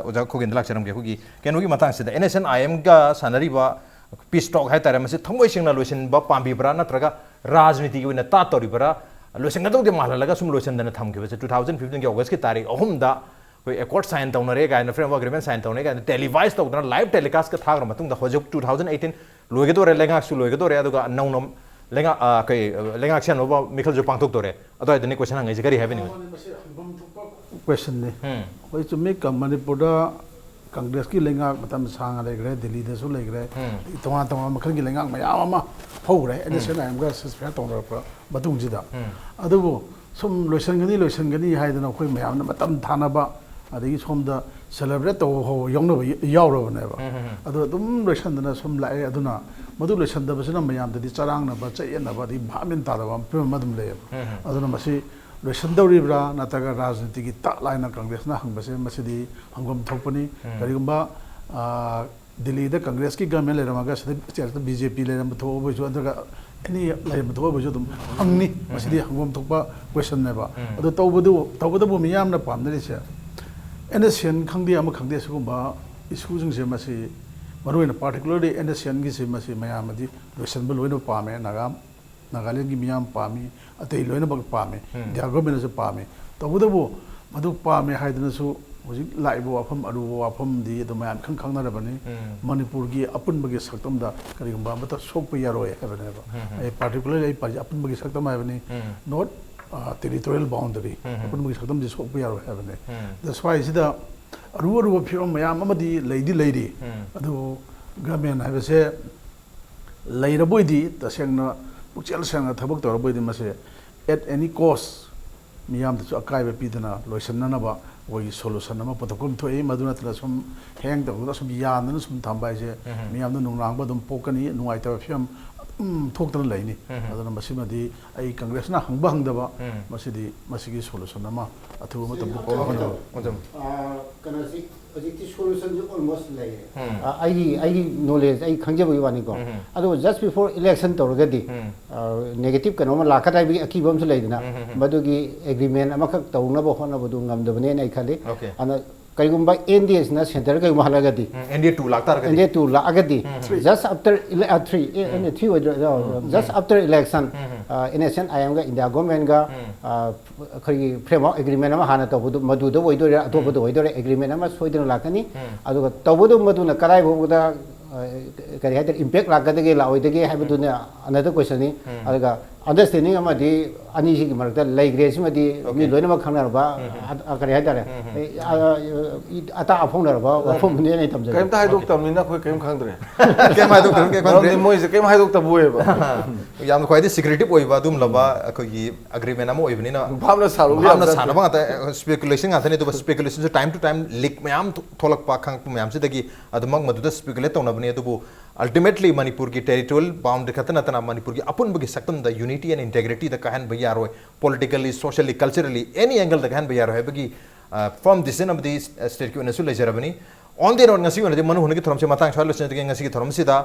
oja khogin lakcharamge khogi kenogi matang sida NSNIM ga sanariba peace talk hai tare mase thongoi singna loisin ba pambi bra natraga rajniti gi na ta tori bra loisin ga dog de malaga sum loisin dana thamge base 2015 ge august ki tarikh ahum da koi accord sign tawnare ga na framework agreement sign tawnare ga televised tawdana live telecast ka thagra matung da hojok 2018 loige dore lenga su loige dore aduga naunom lenga kai lenga action oba mikhal jo pangtok dore adoi dani question hangai jagari have ni question ne koi chumi ka manipur Congress ki lenga matam sang ale gre Delhi de su le gre tawang tawang makhan ki lenga mayam ama ho re NSNIM ga sesper tong ra pra batung ji da adu sum loisan gani hai da khoi mayam na matam thana ba adagi som da celebrate to ho yong no yaw ro ne ba adu dum loisan da sum la aduna madu loisan da basna mayam da di charang na ba chai na ba di bhamin ta da ba madum le aduna masi loisan dawribra nataga rajniti gi ta laina Congress na hangbase masidi hangom thopani karigumba Delhi da Congress ki government le ramaga sida BJP le ram tho bo jo adaga any le tho bo jo dum hangni masidi hangom thokpa question ne ba adu tawbadu bu miyam na pamne se NSN khangdi am khangde sugumba issue jing se masi maruina particularly NSN gi se masi mayam adi loisan bu loino pame nagam Nagaland ki miyam pami atei loina bag pame dia government se pame tabudabu madu pame haidna su hoji laibo afam aru afam di to mayam khang na rabani manipur gi apun bagi saktam da kari gamba mata sokpa yaro e habane ba particularly ai apun bagi saktam ai bani not territorial boundary apun bagi saktam di sokpa yaro habane that's why sida aru phiro mayam amadi leidi adu government habase leiraboi tasengna Puchel sang thabak tor boy dimase at any cost miyam tu akai be pidana loisan na ba oi solution ma patakum thoi maduna tla sum heng da sum yan na sum thambai je miyam nu nungrang ba dum pokani nuai ta fiam thok tan laini adana masima di ai Congress na hangba hangda ba masidi masigi solution ma athu ma tabu ko kana si ajiti solution jo almost lai ai knowledge ai khangje bagi wani ko ado just before election torgadi negative kana ma lakata bi akibam su laidina madugi agreement amakak tawna bo hona bodu ngamdabne nai khali ana kaigumba NDS na center kai mahalagadi NDA 2 laktar gadi NDA 2 lakagadi just after 3 just after election NSNIM ga India government ga khoi framework agreement ma hana tabudu madu do oidore atobudu oidore agreement ma soidina lakani aduga tabudu madu na karai boda kari hadir impact lakadage la oidage habudu ne another question ni aduga understanding amadi ani ji marakta lai grace madi mi loina ma khangna ba kari hadir ata afong na ba afong ne nei tamja kaim ta haidok tam ni na khoi kaim khangdre kem haidok tam ke khangdre moi se kaim haidok ta bue ba yam khoi di secretive oi ba dum laba khoi agreement amo oi bani na bhamna saru bhamna sana ba ta speculation ga thani to speculation time to time leak mayam tholak pa khang mayam se dagi adumang madu da speculate tawna bani adubu ultimately Manipur ki territorial boundary khatana tana Manipur ki apun bagi saktam the unity and integrity the kahan bhaiya roy politically socially culturally any angle the kahan bhaiya roy bagi from this end of the state ki unasul lejarabani on the road ngasi unadi manu hunagi thoram se matang chalo se ngasi ki thoram sida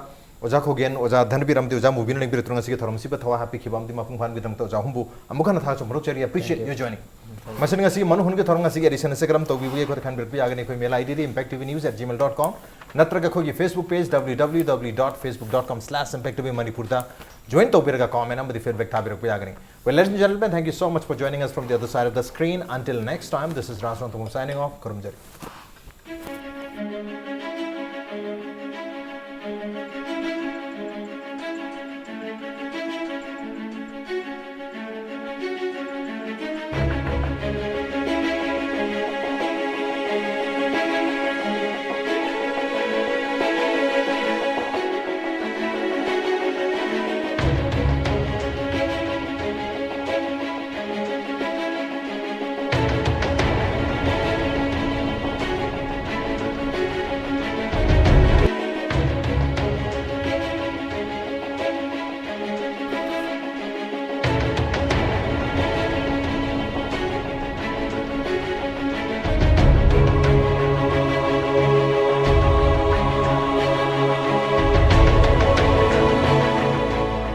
oja khogen oja dhanbiram de oja movie ning bir ngasi ki thoram si ba thawa happy khibam di mapung phan bidam to oja humbu amukana tha chomro cheri appreciate you joining masan ngasi manu hunagi thoram ngasi ki edition se gram to bi ko khan bir pi agani khoi mail id di impacttvnews@gmail.com natraga khogi Facebook page www.facebook.com/impactvmanipur da join to birga comment am di feedback tha bir pi agani well ladies and gentlemen thank you so much for joining us from the other side of the screen until next time this is Rajwan Tumum signing off Kurumjari